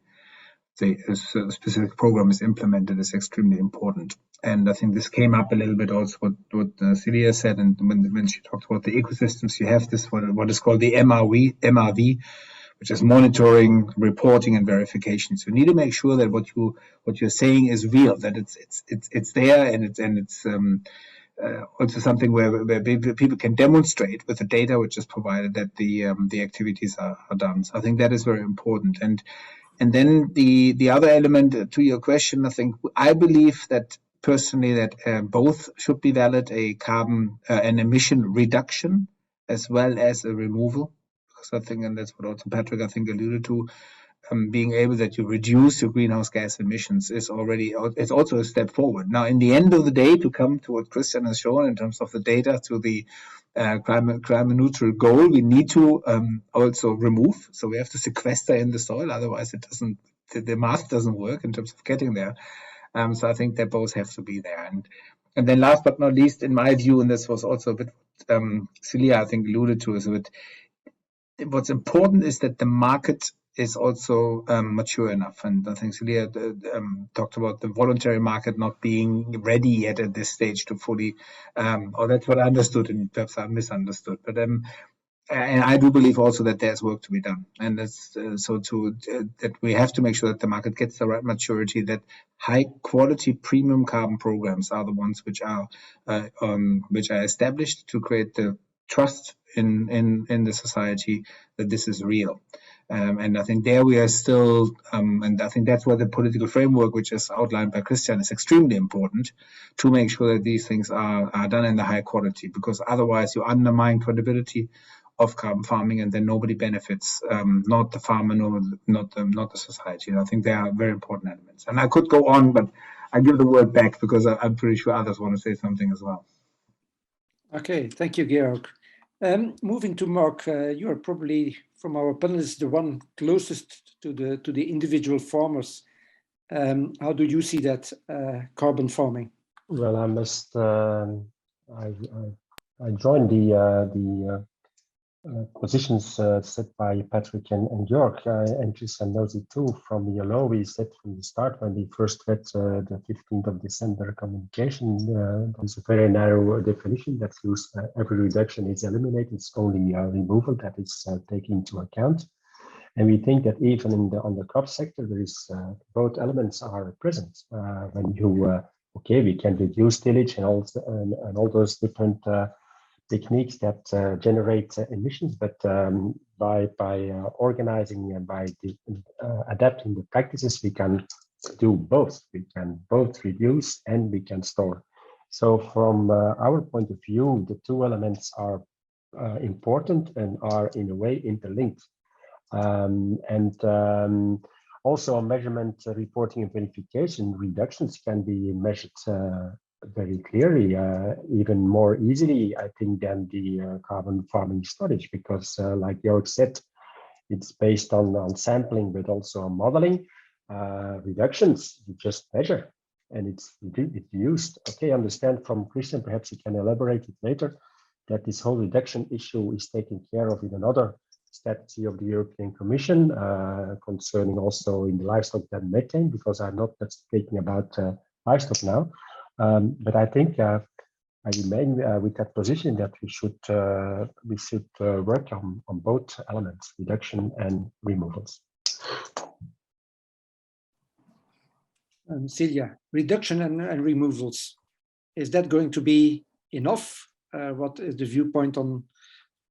a specific program is implemented is extremely important. And I think this came up a little bit also what Celia said, and when she talked about the ecosystems, you have this what is called the MRV, which is monitoring, reporting, and verification. So you need to make sure that what you're saying is real, that it's there, and it's also something where people can demonstrate with the data which is provided that the activities are done. So I think that is very important. And then the other element to your question, I believe that personally that both should be valid, a carbon an emission reduction as well as a removal. Because I think, and that's what also Patrick alluded to, being able that you reduce your greenhouse gas emissions is it's also a step forward. Now, in the end of the day, to come to what Christian has shown in terms of the data to the climate neutral goal, we need to also remove. So we have to sequester in the soil, otherwise the math doesn't work in terms of getting there. So I think they both have to be there. And then last but not least, in my view, and this was also a bit Celia, I think, alluded to, is a bit what's important is that the market is also mature enough. And I think Celia talked about the voluntary market not being ready yet at this stage to fully, or that's what I understood, and perhaps I misunderstood. But and I do believe also that there's work to be done, and that's that we have to make sure that the market gets the right maturity, that high quality premium carbon programs are the ones which are established to create the trust in the society that this is real. And I think there we are still, and I think that's where the political framework, which is outlined by Christian, is extremely important to make sure that these things are done in the high quality, because otherwise you undermine credibility of carbon farming, and then nobody benefits, not the farmer, not the society. And I think they are very important elements. And I could go on, but I give the word back because I'm pretty sure others want to say something as well. Okay, thank you, Georg. Moving to Mark, you are probably from our panelists the one closest to the individual farmers. How do you see that carbon farming? Well, I must. I joined the positions set by Patrick and Jörg, and Christian knows it too from ILO. We said from the start when we first read the 15th of December communication, there's a very narrow definition that says every reduction is eliminated. It's only removal that is taken into account. And we think that even on the crop sector, there is both elements are present. When you we can reduce tillage and all those different techniques that generate emissions, but by organizing and by adapting the practices, we can do both. We can both reduce and we can store. So from our point of view, the two elements are important and are in a way interlinked. Also on measurement, reporting and verification, reductions can be measured very clearly, even more easily, I think, than the carbon farming storage, because like Jörg said, it's based on sampling, but also on modeling. Reductions, you just measure and it's used. Okay, I understand from Christian, perhaps you can elaborate it later, that this whole reduction issue is taken care of in another strategy of the European Commission, concerning also in the livestock and methane, because I'm not just speaking about livestock now. But I think I remain with that position that we should work on both elements, reduction and removals. Celia, reduction and removals, is that going to be enough? What is the viewpoint on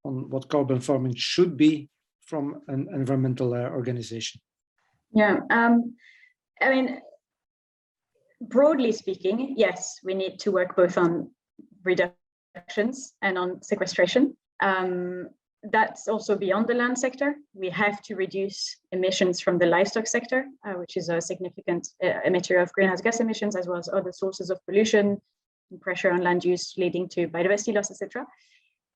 what carbon farming should be from an environmental organization? Yeah, I mean, broadly speaking, yes, we need to work both on reductions and on sequestration. That's also beyond the land sector. We have to reduce emissions from the livestock sector, which is a significant emitter of greenhouse gas emissions, as well as other sources of pollution and pressure on land use leading to biodiversity loss, etc.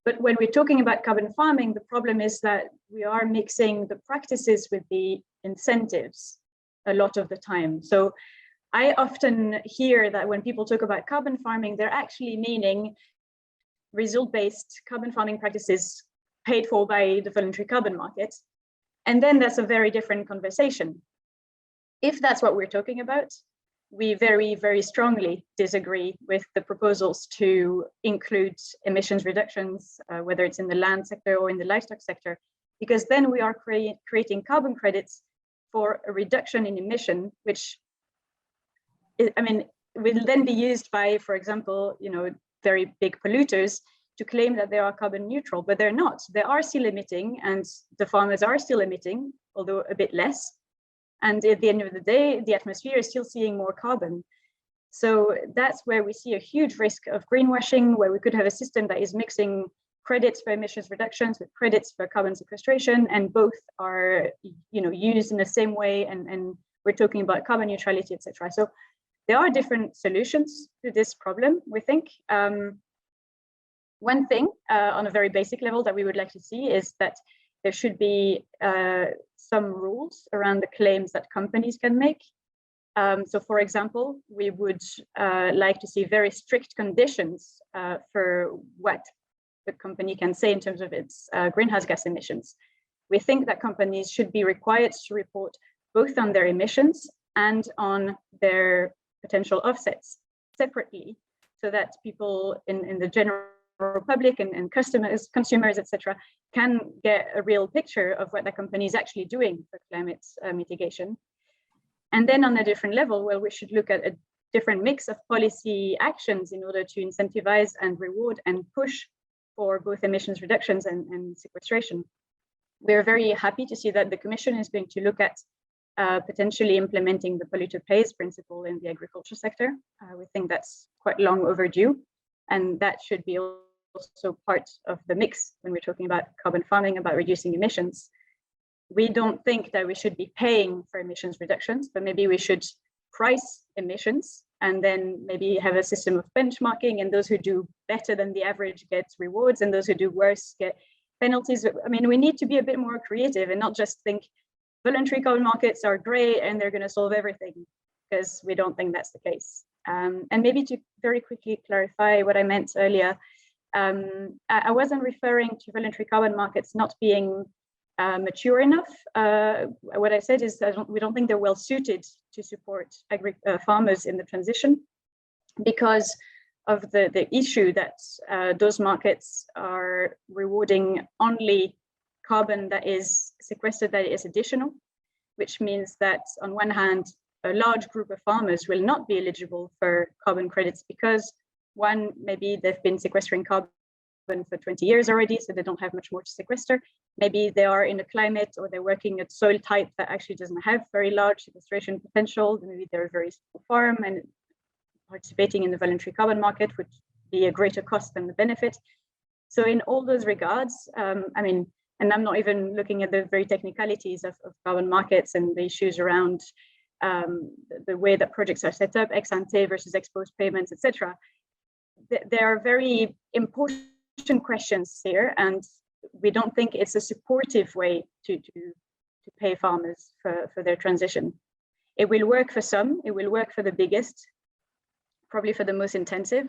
But when we're talking about carbon farming, the problem is that we are mixing the practices with the incentives a lot of the time. So I often hear that when people talk about carbon farming, they're actually meaning result-based carbon farming practices paid for by the voluntary carbon market. And then that's a very different conversation. If that's what we're talking about, we very, very strongly disagree with the proposals to include emissions reductions, whether it's in the land sector or in the livestock sector, because then we are creating carbon credits for a reduction in emission, which will then be used by, for example, very big polluters to claim that they are carbon neutral, but they're not. They are still emitting, and the farmers are still emitting, although a bit less. And at the end of the day, the atmosphere is still seeing more carbon. So that's where we see a huge risk of greenwashing, where we could have a system that is mixing credits for emissions reductions with credits for carbon sequestration, and both are used in the same way, and we're talking about carbon neutrality, etc. So there are different solutions to this problem, we think. One thing on a very basic level that we would like to see is that there should be some rules around the claims that companies can make. So for example, we would like to see very strict conditions for what the company can say in terms of its greenhouse gas emissions. We think that companies should be required to report both on their emissions and on their potential offsets separately, so that people in the general public and consumers, etc., can get a real picture of what the company is actually doing for climate mitigation. And then on a different level, well, we should look at a different mix of policy actions in order to incentivize and reward and push for both emissions reductions and sequestration. We're very happy to see that the Commission is going to look at potentially implementing the polluter pays principle in the agriculture sector. We think that's quite long overdue, and that should be also part of the mix when we're talking about carbon farming, about reducing emissions. We don't think that we should be paying for emissions reductions, but maybe we should price emissions and then maybe have a system of benchmarking, and those who do better than the average get rewards and those who do worse get penalties. I mean, we need to be a bit more creative and not just think voluntary carbon markets are great and they're going to solve everything, because we don't think that's the case. And maybe to very quickly clarify what I meant earlier, I wasn't referring to voluntary carbon markets not being mature enough. What I said is that we don't think they're well suited to support farmers in the transition, because of the issue that those markets are rewarding only carbon that is sequestered, that is additional, which means that on one hand, a large group of farmers will not be eligible for carbon credits because, one, maybe they've been sequestering carbon for 20 years already, so they don't have much more to sequester. Maybe they are in a climate or they're working at soil type that actually doesn't have very large sequestration potential. Maybe they're a very small farm, and participating in the voluntary carbon market would be a greater cost than the benefit. So in all those regards, I mean, and I'm not even looking at the very technicalities of carbon markets and the issues around the way that projects are set up, ex ante versus ex post payments, etc. There are very important questions here, and we don't think it's a supportive way to pay farmers for their transition. It will work for some, it will work for the biggest, probably for the most intensive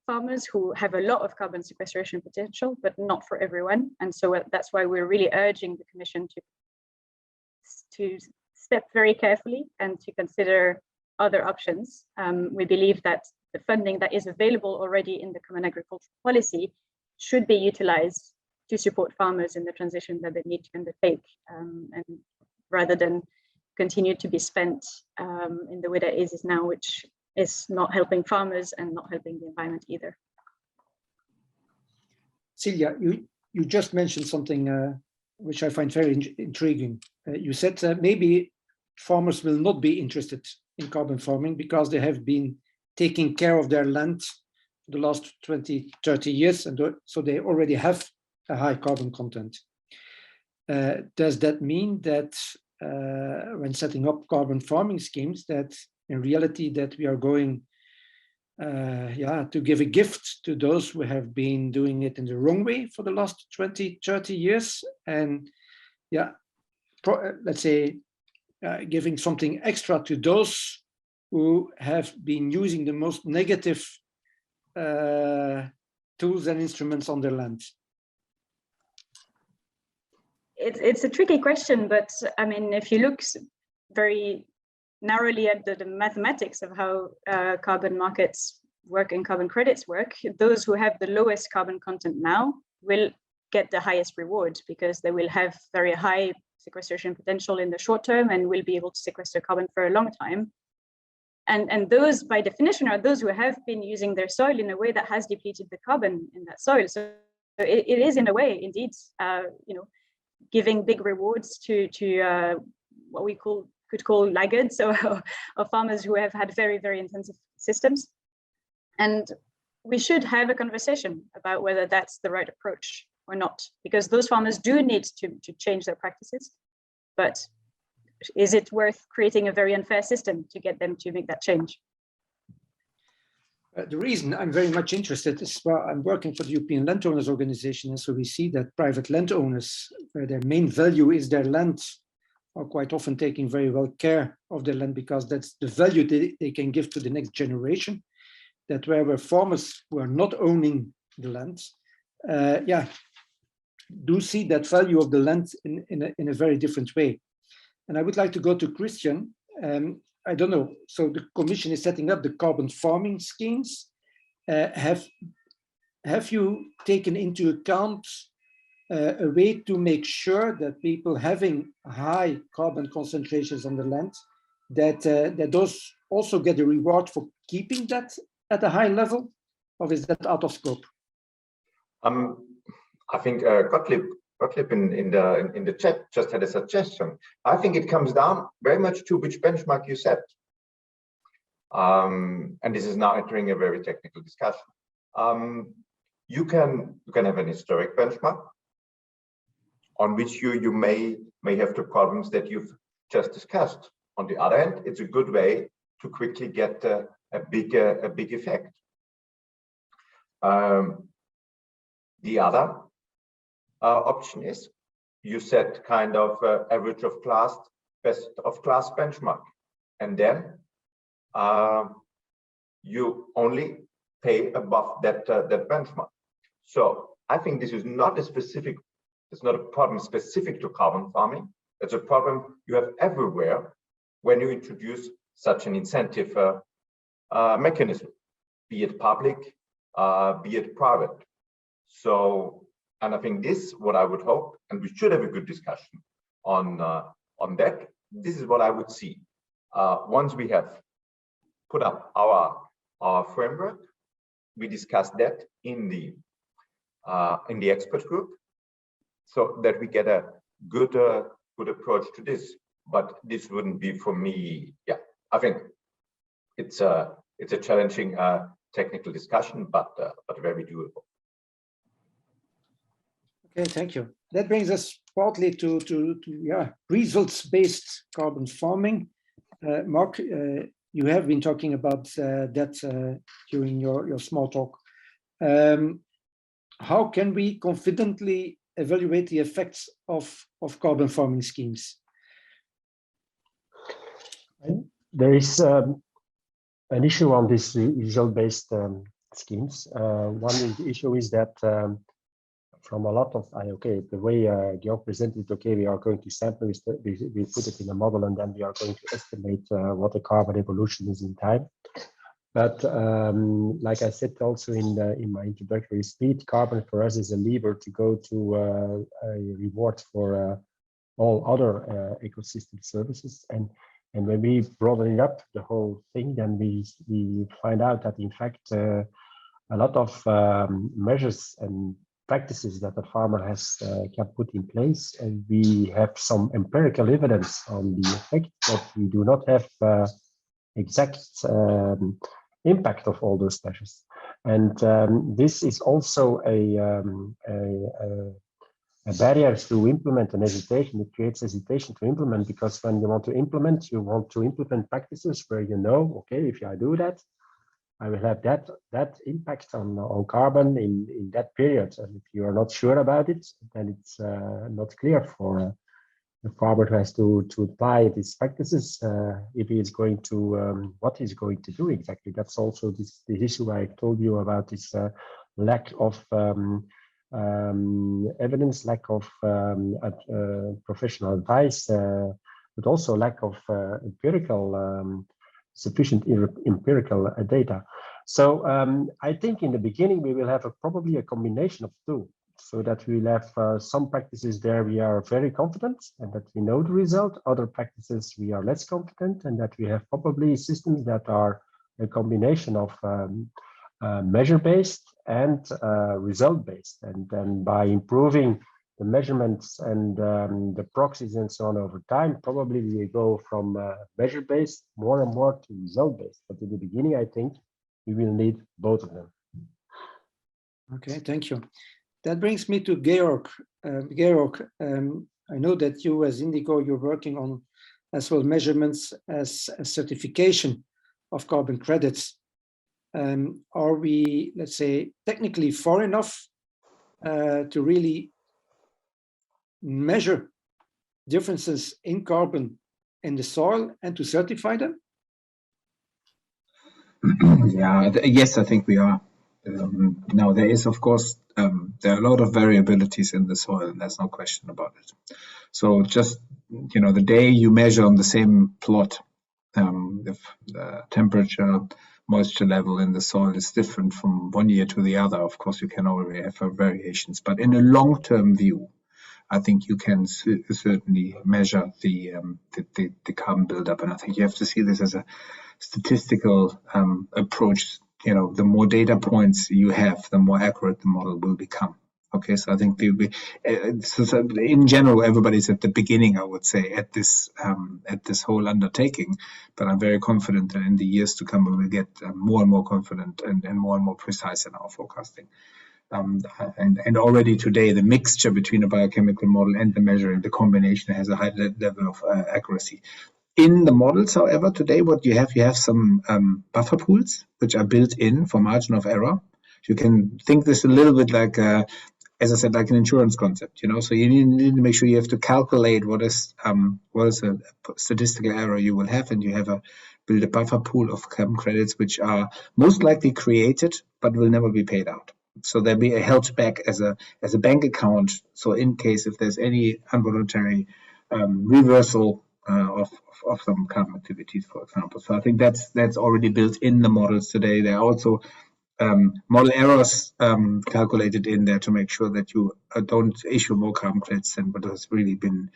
farmers who have a lot of carbon sequestration potential, but not for everyone. And so that's why we're really urging the Commission to step very carefully and to consider other options. We believe that the funding that is available already in the Common Agricultural Policy should be utilized to support farmers in the transition that they need to undertake, and rather than continue to be spent in the way that it is now, which is not helping farmers and not helping the environment either. Celia, you just mentioned something which I find very intriguing. You said maybe farmers will not be interested in carbon farming because they have been taking care of their land for the last 20, 30 years, and so they already have a high carbon content. Does that mean that when setting up carbon farming schemes, that in reality that we are going to give a gift to those who have been doing it in the wrong way for the last 20, 30 years, and let's say giving something extra to those who have been using the most negative tools and instruments on their land? It's a tricky question, but I mean, if you look very narrowly at the mathematics of how carbon markets work and carbon credits work, those who have the lowest carbon content now will get the highest reward because they will have very high sequestration potential in the short term and will be able to sequester carbon for a long time. And those, by definition, are those who have been using their soil in a way that has depleted the carbon in that soil. So it is, in a way, indeed, giving big rewards to what we could call laggards, or farmers who have had very, very intensive systems. And we should have a conversation about whether that's the right approach or not, because those farmers do need to change their practices. But is it worth creating a very unfair system to get them to make that change? The reason I'm very much interested is, well, I'm working for the European Landowners Organization, and so we see that private landowners, where their main value is their land, are quite often taking very well care of their land because that's the value they can give to the next generation. That where farmers who are not owning the land, do see that value of the land in a very different way. And I would like to go to Christian. I don't know, so the Commission is setting up the carbon farming schemes. Have you taken into account a way to make sure that people having high carbon concentrations on the land, that those also get a reward for keeping that at a high level, or is that out of scope? I think Gottlieb in the chat just had a suggestion. I think it comes down very much to which benchmark you set. And this is now entering a very technical discussion. You can have an historic benchmark on which you may have the problems that you've just discussed. On the other hand, it's a good way to quickly get a big effect. The other option is you set kind of average of class, best of class benchmark, and then you only pay above that benchmark. So I think this is not a specific, it's not a problem specific to carbon farming. It's a problem you have everywhere when you introduce such an incentive mechanism, be it public, be it private. So, and I think this, what I would hope, and we should have a good discussion on that. This is what I would see. Once we have put up our framework, we discuss that in the in the expert group, so that we get a good approach to this. But this wouldn't be for me. Yeah, I think it's a challenging technical discussion, but very doable. Okay, thank you. That brings us partly to results-based carbon farming. Mark, you have been talking about that during your small talk. How can we confidently evaluate the effects of carbon farming schemes? There is an issue on these result-based schemes. One issue is that from a lot of, the way Jung presented, we are going to sample, we put it in a model, and then we are going to estimate what the carbon evolution is in time. But like I said also in my introductory speech, carbon for us is a lever to go to a reward for all other ecosystem services. And when we broaden it up, the whole thing, then we find out that in fact, a lot of measures and practices that the farmer has can put in place, and we have some empirical evidence on the effect, but we do not have exact impact of all those measures. And this is also a barrier to implement an hesitation. It creates hesitation to implement, because when you want to implement practices where you know, okay, if I do that, I will have that impact on carbon in that period. And if you are not sure about it, then it's not clear for the farmer who has to apply these practices if he is going to what he's going to do exactly. That's also this issue I told you about, this lack of evidence, lack of professional advice, but also lack of sufficient empirical data. So I think in the beginning we will have probably a combination of two, so that we'll have some practices there we are very confident and that we know the result, other practices we are less confident, and that we have probably systems that are a combination of measure-based and result-based. And then by improving the measurements and the proxies and so on over time, probably we go from measure-based more and more to result-based. But in the beginning, I think we will need both of them. Okay, thank you. That brings me to Georg. Georg, I know that you as Indigo, you're working on as well measurements as a certification of carbon credits. Are we, let's say, technically far enough to really measure differences in carbon in the soil and to certify them? Yeah, yes, I think we are. Now, there is, of course, there are a lot of variabilities in the soil, and there's no question about it. So just, the day you measure on the same plot, if the temperature, moisture level in the soil is different from one year to the other, of course, you can already have variations. But in a long-term view, I think you can certainly measure the carbon buildup. And I think you have to see this as a statistical approach. The more data points you have, the more accurate the model will become. Okay, so I think in general, everybody's at the beginning, I would say, at this whole undertaking. But I'm very confident that in the years to come, we will get more and more confident and more precise in our forecasting. And already today, the mixture between a biochemical model and the measuring, the combination has a high level of accuracy. In the models, however, today what you have some buffer pools which are built in for margin of error. You can think this a little bit like, as I said, like an insurance concept. So you need to make sure you have to calculate what is a statistical error you will have, and you have build a buffer pool of carbon credits which are most likely created but will never be paid out. So they'll be held back as a bank account. So in case if there's any involuntary reversal of some carbon activities, for example. So I think that's already built in the models today. There are also model errors calculated in there to make sure that you don't issue more carbon credits than what has really been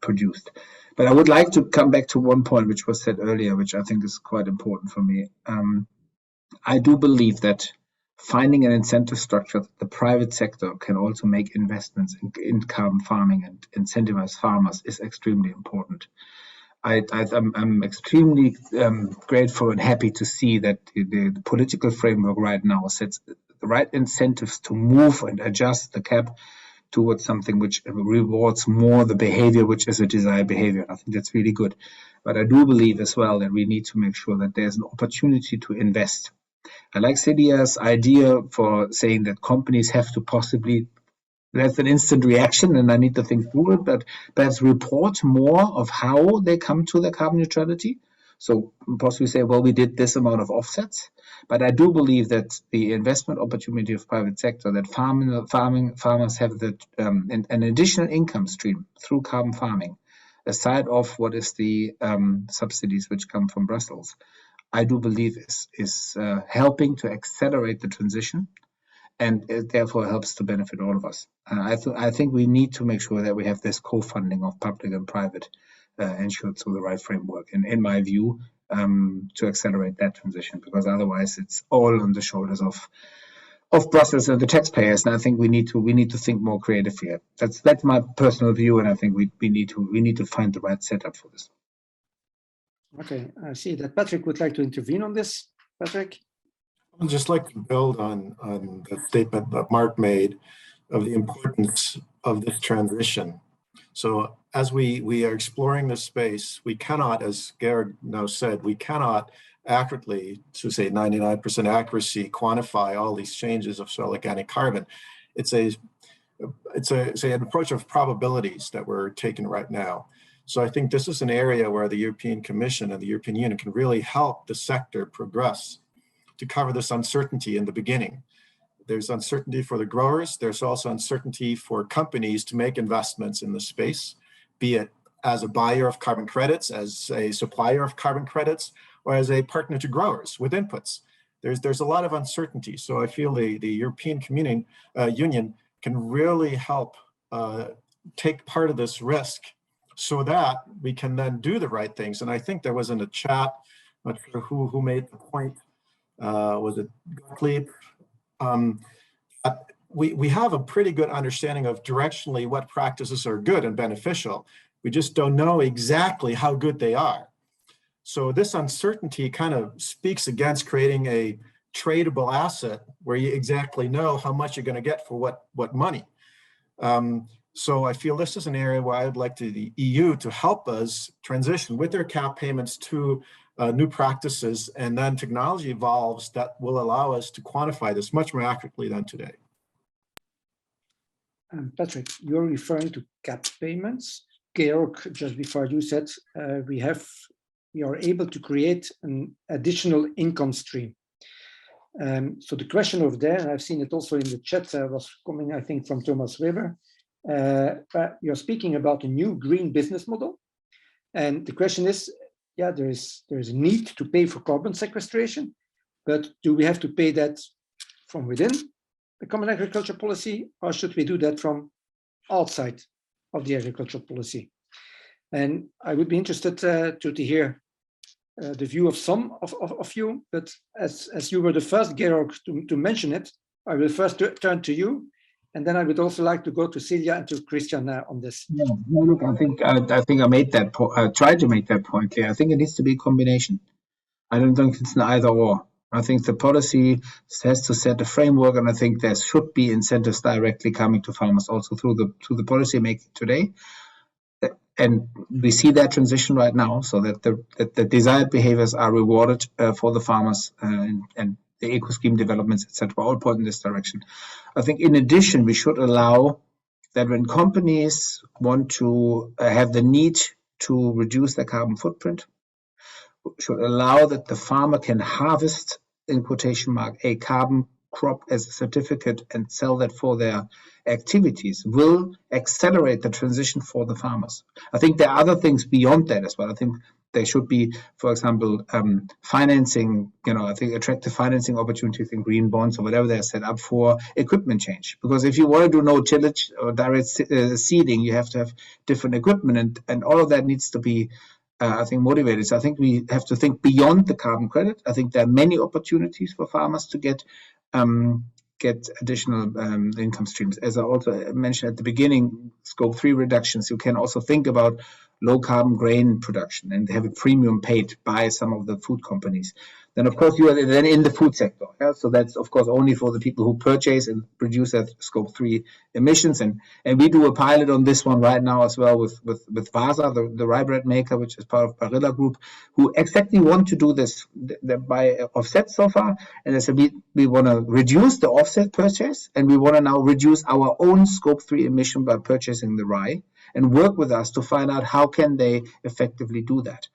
produced. But I would like to come back to one point which was said earlier, which I think is quite important for me. I do believe that finding an incentive structure that the private sector can also make investments in carbon farming and incentivize farmers is extremely important. I'm extremely grateful and happy to see that the political framework right now sets the right incentives to move and adjust the cap towards something which rewards more the behavior, which is a desired behavior. I think that's really good. But I do believe as well that we need to make sure that there's an opportunity to invest. I like Celia's idea for saying that companies have to possibly, that's an instant reaction and I need to think through it, but perhaps report more of how they come to their carbon neutrality. So possibly say, well, we did this amount of offsets, but I do believe that the investment opportunity of private sector, that farmers have that an additional income stream through carbon farming, aside of what is the subsidies which come from Brussels, I do believe is helping to accelerate the transition, and it therefore helps to benefit all of us. I think we need to make sure that we have this co-funding of public and private ensured through the right framework, and in my view, to accelerate that transition, because otherwise it's all on the shoulders of Brussels and the taxpayers. And I think we need to think more creatively. That's my personal view, and I think we need to find the right setup for this. Okay, I see that Patrick would like to intervene on this. Patrick? I'd just like to build on the statement that Mark made of the importance of this transition. So as we are exploring this space, we cannot, as Gerard now said, we cannot accurately, to say 99% accuracy, quantify all these changes of soil organic carbon. It's an approach of probabilities that we're taking right now. So I think this is an area where the European Commission and the European Union can really help the sector progress to cover this uncertainty in the beginning. There's uncertainty for the growers. There's also uncertainty for companies to make investments in the space, be it as a buyer of carbon credits, as a supplier of carbon credits, or as a partner to growers with inputs. There's a lot of uncertainty. So I feel the European Union can really help take part of this risk so that we can then do the right things. And I think there was in the chat, I'm not sure who made the point, was it Gottlieb? We have a pretty good understanding of directionally what practices are good and beneficial. We just don't know exactly how good they are. So this uncertainty kind of speaks against creating a tradable asset where you exactly know how much you're going to get for what money. So I feel this is an area where I'd like the EU to help us transition with their cap payments to new practices, and then technology evolves that will allow us to quantify this much more accurately than today. Patrick, you're referring to cap payments. Georg, just before you said we are able to create an additional income stream. So the question over there, and I've seen it also in the chat, was coming, I think, from Thomas Weber. You're speaking about a new green business model, and the question is, yeah, there is a need to pay for carbon sequestration, but do we have to pay that from within the common agriculture policy, or should we do that from outside of the agricultural policy? And I would be interested to hear the view of some of you, but as you were the first, Georg, to mention it, I will first turn to you, and then I would also like to go to Celia and to Christian on this. Yeah, no, look, I think I made that point. I tried to make that point clear. I think it needs to be a combination. I don't think it's an either or. I think the policy has to set a framework, and I think there should be incentives directly coming to farmers also through the policy making today. And we see that transition right now, so that the desired behaviors are rewarded for the farmers, and the eco scheme developments, etc., all point in this direction. I think in addition, we should allow that when companies want to have the need to reduce their carbon footprint, should allow that the farmer can harvest, in quotation mark, a carbon crop as a certificate and sell that for their activities, will accelerate the transition for the farmers. I think there are other things beyond that as well. I think there should be, for example, financing, I think attractive financing opportunities in green bonds or whatever they're set up for equipment change. Because if you want to do no tillage or direct seeding, you have to have different equipment, and all of that needs to be I think motivated. So I think we have to think beyond the carbon credit. I think there are many opportunities for farmers to get get additional income streams. As I also mentioned at the beginning, scope 3 reductions, you can also think about low carbon grain production and have a premium paid by some of the food companies. Then of course you are then in the food sector. Yeah? So that's of course only for the people who purchase and produce that scope 3 emissions. And we do a pilot on this one right now as well with Vasa, the rye bread maker, which is part of Barilla Group, who exactly want to do this by offset so far. And as we want to reduce the offset purchase, and we want to now reduce our own scope 3 emission by purchasing the rye, and work with us to find out how can they effectively do that.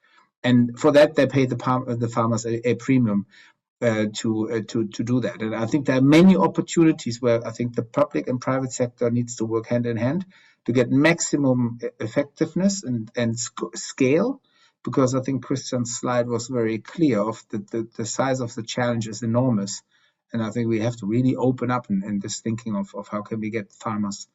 And for that, they pay the farmers a premium to do that. And I think there are many opportunities where I think the public and private sector needs to work hand in hand to get maximum effectiveness and scale, because I think Christian's slide was very clear of the size of the challenge is enormous. And I think we have to really open up in this thinking of how can we get farmers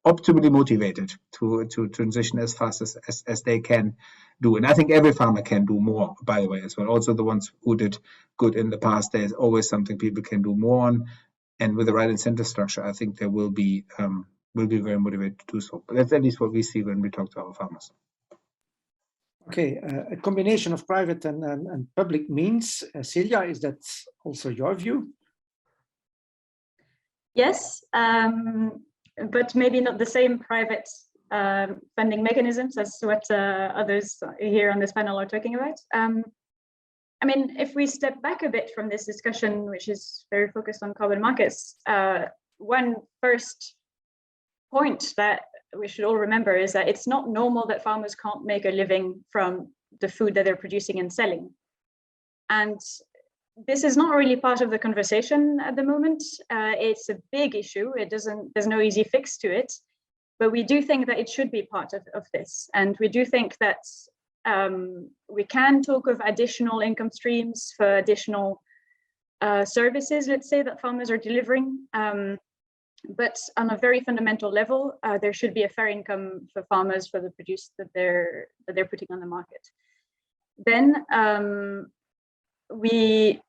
optimally motivated to transition as fast as they can do. And I think every farmer can do more, by the way, as well. Also the ones who did good in the past, there's always something people can do more on. And with the right incentive structure, I think they will be very motivated to do so. But that's at least what we see when we talk to our farmers. Okay, a combination of private and public means. Celia, is that also your view? Yes, but maybe not the same private funding mechanisms as what others here on this panel are talking about. I mean, if we step back a bit from this discussion, which is very focused on carbon markets, one first point that we should all remember is that it's not normal that farmers can't make a living from the food that they're producing and selling. And this is not really part of the conversation at the moment. It's a big issue. There's no easy fix to it, but we do think that it should be part of this. And we do think that we can talk of additional income streams for additional services, let's say, that farmers are delivering. But on a very fundamental level, there should be a fair income for farmers for the produce that they're putting on the market. Then we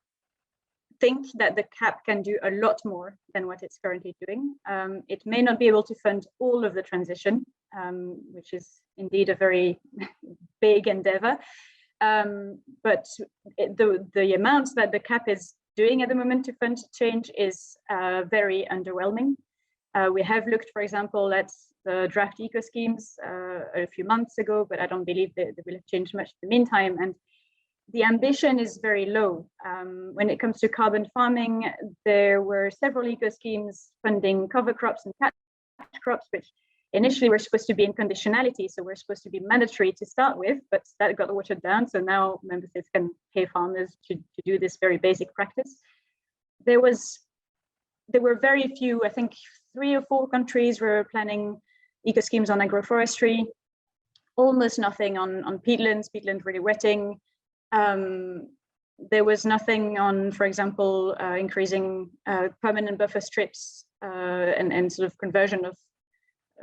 think that the CAP can do a lot more than what it's currently doing. It may not be able to fund all of the transition, which is indeed a very big endeavor. But the amounts that the CAP is doing at the moment to fund change is very underwhelming. We have looked, for example, at the draft eco schemes a few months ago, but I don't believe they will have changed much in the meantime. And the ambition is very low. When it comes to carbon farming, there were several eco schemes funding cover crops and catch crops, which initially were supposed to be in conditionality, so we're supposed to be mandatory to start with, but that got watered down. So now member states can pay farmers to do this very basic practice. There were very few, I think 3 or 4 countries were planning eco schemes on agroforestry, almost nothing on peatlands, peatland really wetting. There was nothing on, for example, increasing permanent buffer strips and sort of conversion of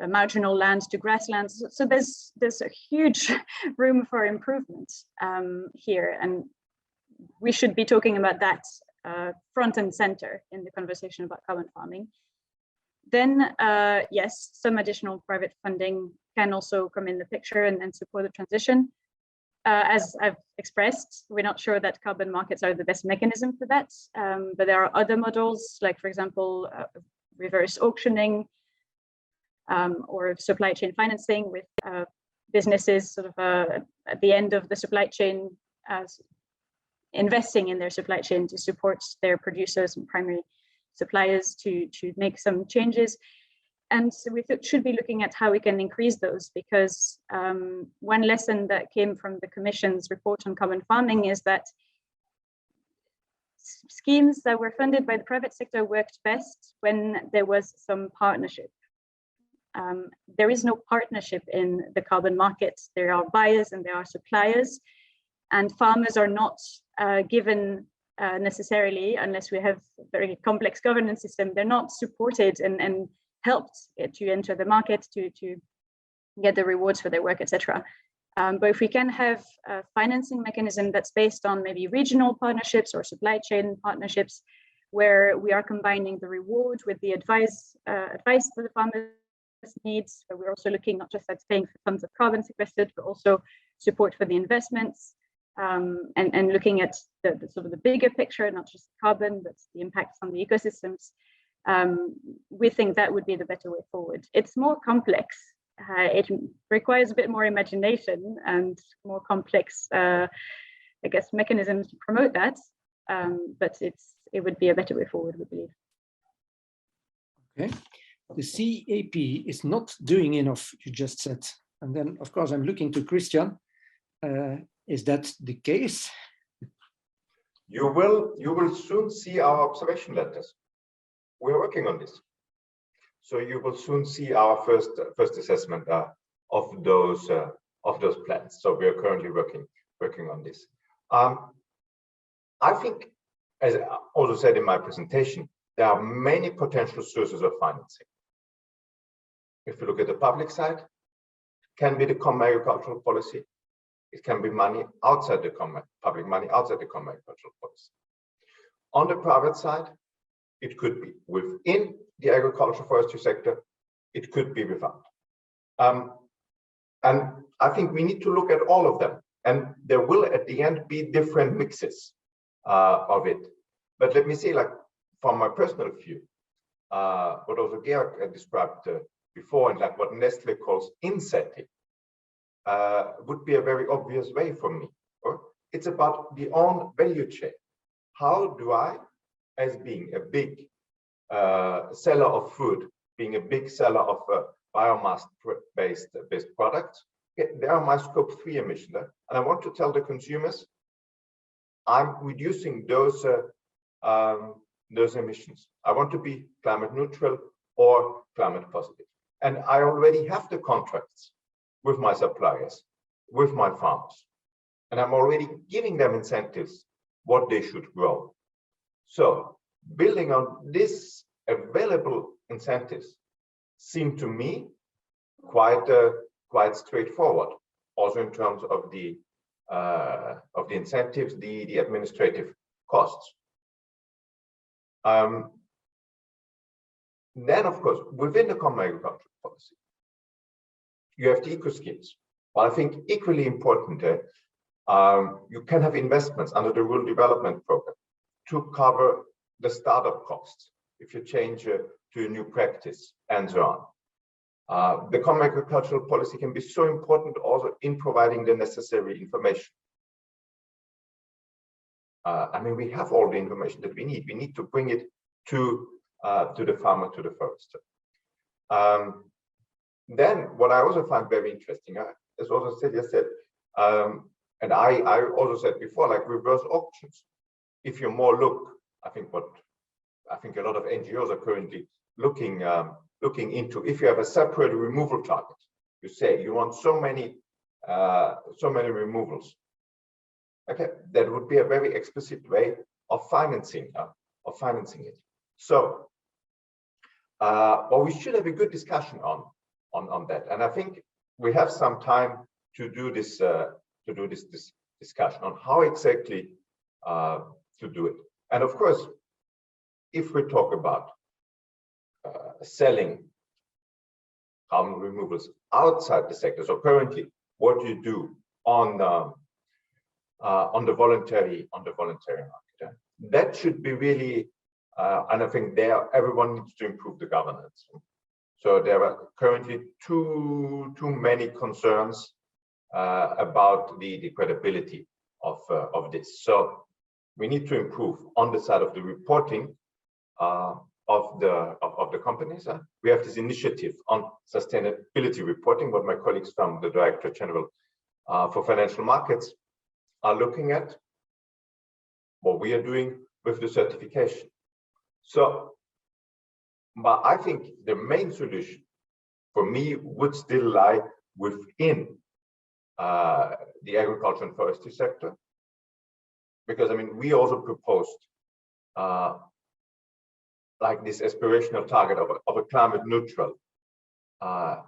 marginal lands to grasslands. So there's a huge room for improvement here, and we should be talking about that front and center in the conversation about carbon farming. Then, yes, some additional private funding can also come in the picture and support the transition. As I've expressed, we're not sure that carbon markets are the best mechanism for that, but there are other models, like, for example, reverse auctioning or supply chain financing with businesses sort of at the end of the supply chain investing in their supply chain to support their producers and primary suppliers to make some changes. And so we should be looking at how we can increase those, because one lesson that came from the Commission's report on carbon farming is that schemes that were funded by the private sector worked best when there was some partnership. There is no partnership in the carbon market. There are buyers and there are suppliers, and farmers are not given necessarily, unless we have a very complex governance system, they're not supported and helped to enter the market, to get the rewards for their work, etc. But if we can have a financing mechanism that's based on maybe regional partnerships or supply chain partnerships, where we are combining the reward with the advice that the farmers needs. So we're also looking not just at paying for tons of carbon sequestered, but also support for the investments, and looking at the sort of the bigger picture, not just carbon, but the impacts on the ecosystems. We think that would be the better way forward. It's more complex. It requires a bit more imagination and more complex, I guess, mechanisms to promote that. But it would be a better way forward, we believe. Okay. The CAP is not doing enough, you just said. And then, of course, I'm looking to Christian. Is that the case? You will soon see our observation letters. We're working on this. So you will soon see our first assessment of those plans. So we are currently working on this. I think, as I also said in my presentation, there are many potential sources of financing. If you look at the public side, it can be the common agricultural policy. It can be money outside the public money outside the common agricultural policy. On the private side, it could be within the agricultural forestry sector. It could be without. And I think we need to look at all of them. And there will, at the end, be different mixes of it. But let me say, like, from my personal view, what also Georg described before, and like what Nestle calls insetting, would be a very obvious way for me. It's about the own value chain. How do I, as being a big seller of food, being a big seller of biomass-based products, they are my scope 3 emissions, and I want to tell the consumers I'm reducing those emissions. I want to be climate neutral or climate positive, and I already have the contracts with my suppliers, with my farmers, and I'm already giving them incentives what they should grow. So building on this available incentives seem to me quite straightforward, also in terms of the incentives, the administrative costs. Then, of course, within the common agricultural policy, you have the eco schemes. But I think equally important, you can have investments under the Rural Development Program to cover the startup costs if you change to a new practice and so on. The common agricultural policy can be so important also in providing the necessary information. I mean, we have all the information that we need. We need to bring it to the farmer, to the forester. Then, what I also find very interesting, as also Celia said, and I also said before, like reverse auctions. If you more look, I think a lot of NGOs are currently looking into, if you have a separate removal target, you say you want so many removals. Okay, that would be a very explicit way of financing it. So, well, we should have a good discussion on that, and I think we have some time to do this discussion on how exactly to do it. And of course, if we talk about selling carbon removals outside the sector, so currently what you do on the voluntary market, that should be really, and I think there everyone needs to improve the governance. So there are currently too many concerns about the credibility of this. So we need to improve on the side of the reporting of the companies. We have this initiative on sustainability reporting, what my colleagues from the Director General for Financial Markets are looking at, what we are doing with the certification. So, but I think the main solution for me would still lie within the agriculture and forestry sector, because I mean, we also proposed like this aspirational target of a climate neutral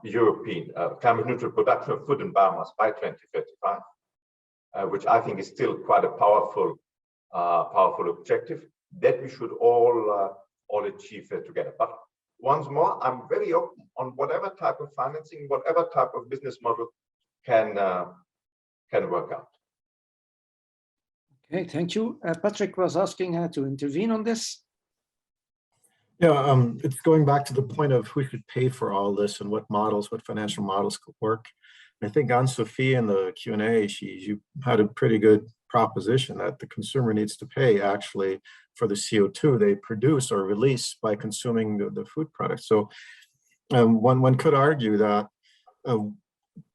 European climate neutral production of food and biomass by 2035, which I think is still quite a powerful objective that we should all achieve together. But once more, I'm very open on whatever type of financing, whatever type of business model can work out. Okay, thank you. Patrick was asking to intervene on this. Yeah, it's going back to the point of who should pay for all this and what financial models could work. I think Anne-Sophie in the Q&A, you had a pretty good proposition that the consumer needs to pay actually for the CO2 they produce or release by consuming the food products. So one could argue that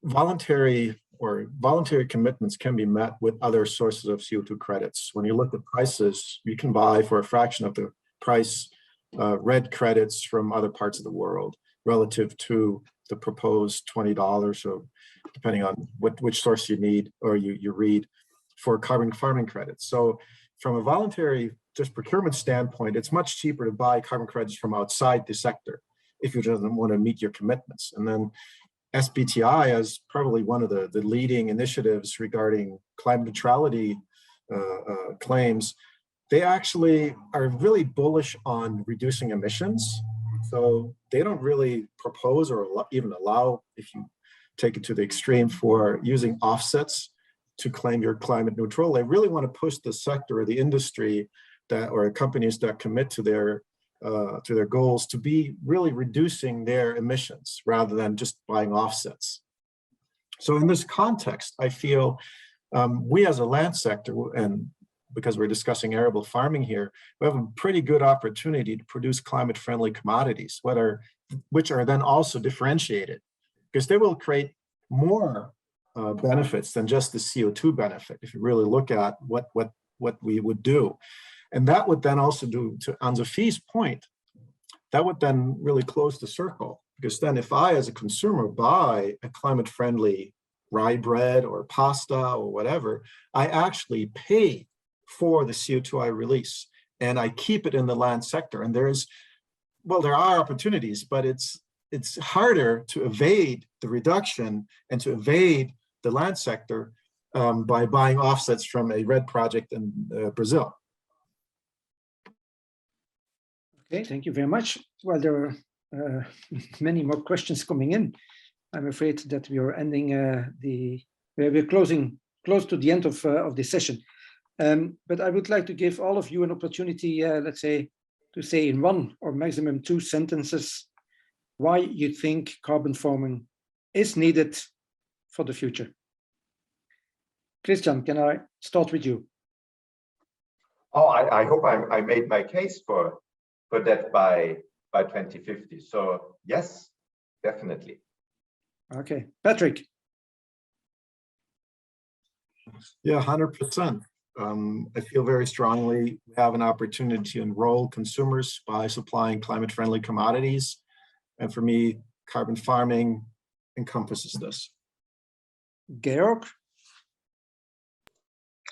voluntary commitments can be met with other sources of CO2 credits. When you look at prices, you can buy for a fraction of the price red credits from other parts of the world relative to the proposed $20, so depending on which source you need or you read, for carbon farming credits. So from a voluntary just procurement standpoint, it's much cheaper to buy carbon credits from outside the sector if you just want to meet your commitments. And then SBTI, as probably one of the leading initiatives regarding climate neutrality claims, they actually are really bullish on reducing emissions. So they don't really propose or even allow, if you take it to the extreme, for using offsets to claim you're climate neutral. They really want to push the sector or the industry or companies that commit to their goals to be really reducing their emissions rather than just buying offsets. So in this context, I feel we as a land sector, and because we're discussing arable farming here, we have a pretty good opportunity to produce climate-friendly commodities, which are then also differentiated, because they will create more benefits than just the CO2 benefit, if you really look at what we would do. And that would then also do, to Anne-Sophie's point, that would then really close the circle, because then if I, as a consumer, buy a climate-friendly rye bread or pasta or whatever, I actually pay for the CO2 I release, and I keep it in the land sector. And there are opportunities, but it's harder to evade the reduction and to evade the land sector by buying offsets from a red project in Brazil. Okay, thank you very much. Well, there are many more questions coming in. I'm afraid that we are ending we're close to the end of this session. But I would like to give all of you an opportunity, let's say, to say in one or maximum 2 sentences why you think carbon farming is needed for the future. Christian, can I start with you? Oh, I hope I made my case for that by 2050. So yes, definitely. Okay, Patrick. Yeah, 100%. I feel very strongly we have an opportunity to enroll consumers by supplying climate-friendly commodities. And for me, carbon farming encompasses this. Georg?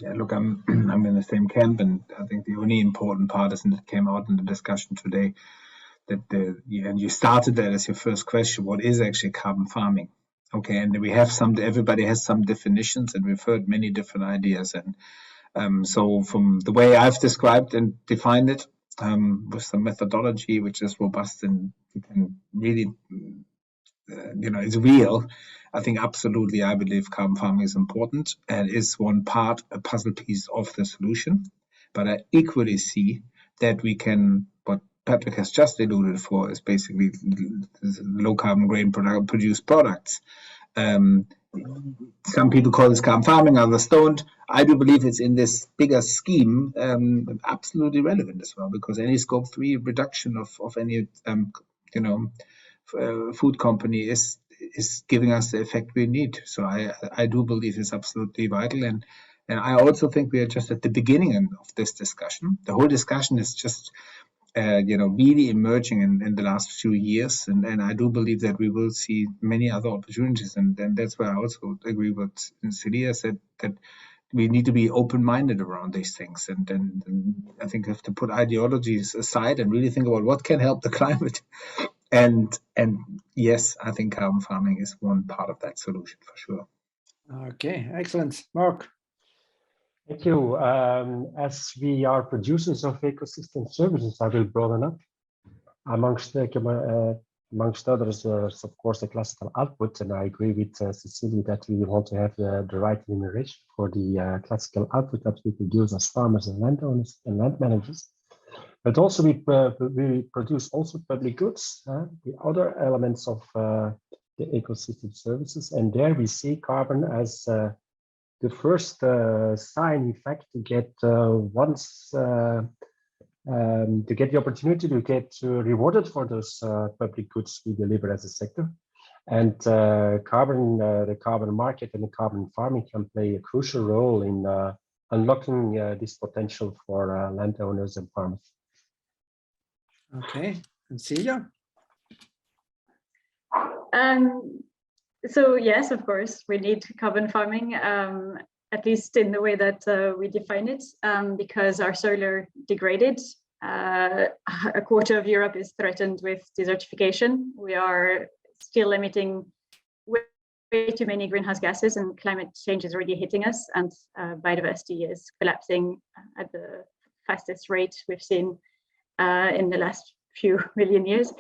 Yeah, look, I'm in the same camp, and I think the only important part is, and it came out in the discussion today, that and you started that as your first question, what is actually carbon farming? Okay, and we have everybody has some definitions, and we've heard many different ideas. And so from the way I've described and defined it, with some methodology which is robust and you can really, it's real. I think absolutely, I believe carbon farming is important and is one part, a puzzle piece of the solution. But I equally see that we can, what Patrick has just alluded for, is basically low carbon grain produced products. Some people call this carbon farming, others don't. I do believe it's in this bigger scheme absolutely relevant as well, because any scope 3 reduction of any food company is giving us the effect we need. So I do believe it's absolutely vital, and I also think we are just at the beginning of this discussion. The whole discussion is just really emerging in the last few years, and I do believe that we will see many other opportunities, and that's where I also agree with Celia said, that we need to be open-minded around these things, and I think we have to put ideologies aside and really think about what can help the climate And yes, I think carbon farming is one part of that solution for sure. Okay, excellent. Mark. Thank you. As we are producers of ecosystem services, I will broaden up. Amongst others, there's of course the classical output, and I agree with Cecilia that we want to have the right remuneration for the classical output that we produce as farmers and landowners and land managers. But also we produce also public goods, the other elements of the ecosystem services, and there we see carbon as the first sign, in fact, to get to get the opportunity to get rewarded for those public goods we deliver as a sector. And the carbon market and the carbon farming can play a crucial role in unlocking this potential for landowners and farmers. Okay, and Celia? So yes, of course, we need carbon farming, at least in the way that we define it, because our soil are degraded. A quarter of Europe is threatened with desertification. We are still emitting way too many greenhouse gases, and climate change is already hitting us, and biodiversity is collapsing at the fastest rate we've seen in the last few million years.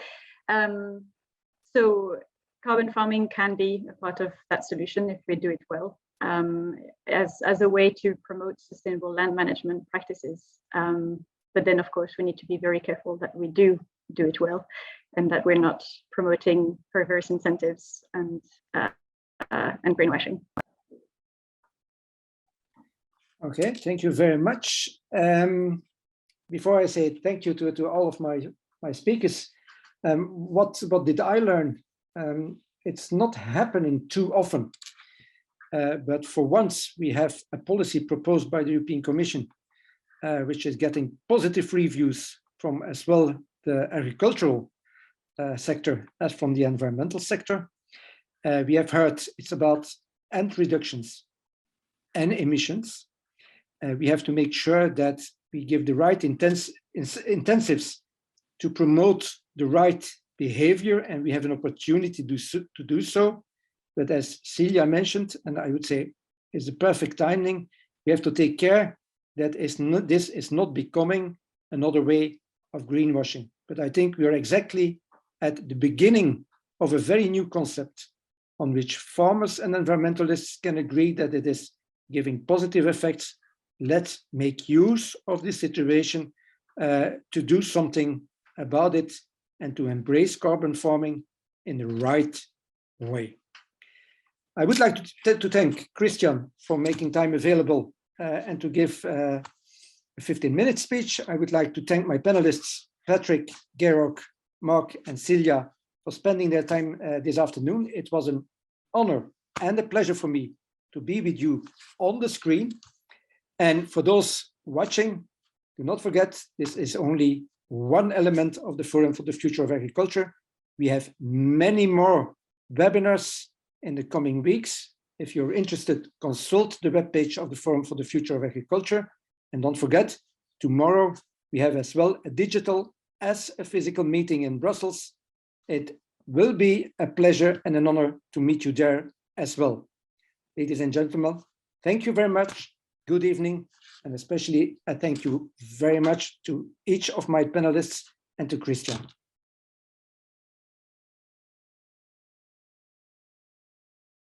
So carbon farming can be a part of that solution if we do it well, as a way to promote sustainable land management practices. But then, of course, we need to be very careful that we do it well, and that we're not promoting perverse incentives and greenwashing. Okay, thank you very much. Before I say thank you to all of my speakers, what did I learn? It's not happening too often, but for once we have a policy proposed by the European Commission, which is getting positive reviews from as well the agricultural sector as from the environmental sector. We have heard it's about end reductions and emissions. We have to make sure that we give the right incentives to promote the right behavior, and we have an opportunity to do so. But as Celia mentioned, and I would say is the perfect timing, we have to take care that this is not becoming another way of greenwashing. But I think we are exactly at the beginning of a very new concept on which farmers and environmentalists can agree that it is giving positive effects. Let's make use of this situation to do something about it and to embrace carbon farming in the right way. I would like to thank Christian for making time available and to give a 15-minute speech. I would like to thank my panelists, Patrick, Georg, Mark, and Celia, for spending their time this afternoon. It was an honor and a pleasure for me to be with you on the screen. And for those watching, do not forget, this is only one element of the Forum for the Future of Agriculture. We have many more webinars in the coming weeks. If you're interested, consult the webpage of the Forum for the Future of Agriculture. And don't forget, tomorrow we have as well a digital as a physical meeting in Brussels. It will be a pleasure and an honor to meet you there as well. Ladies and gentlemen, thank you very much. Good evening, and especially I thank you very much to each of my panelists and to Christian.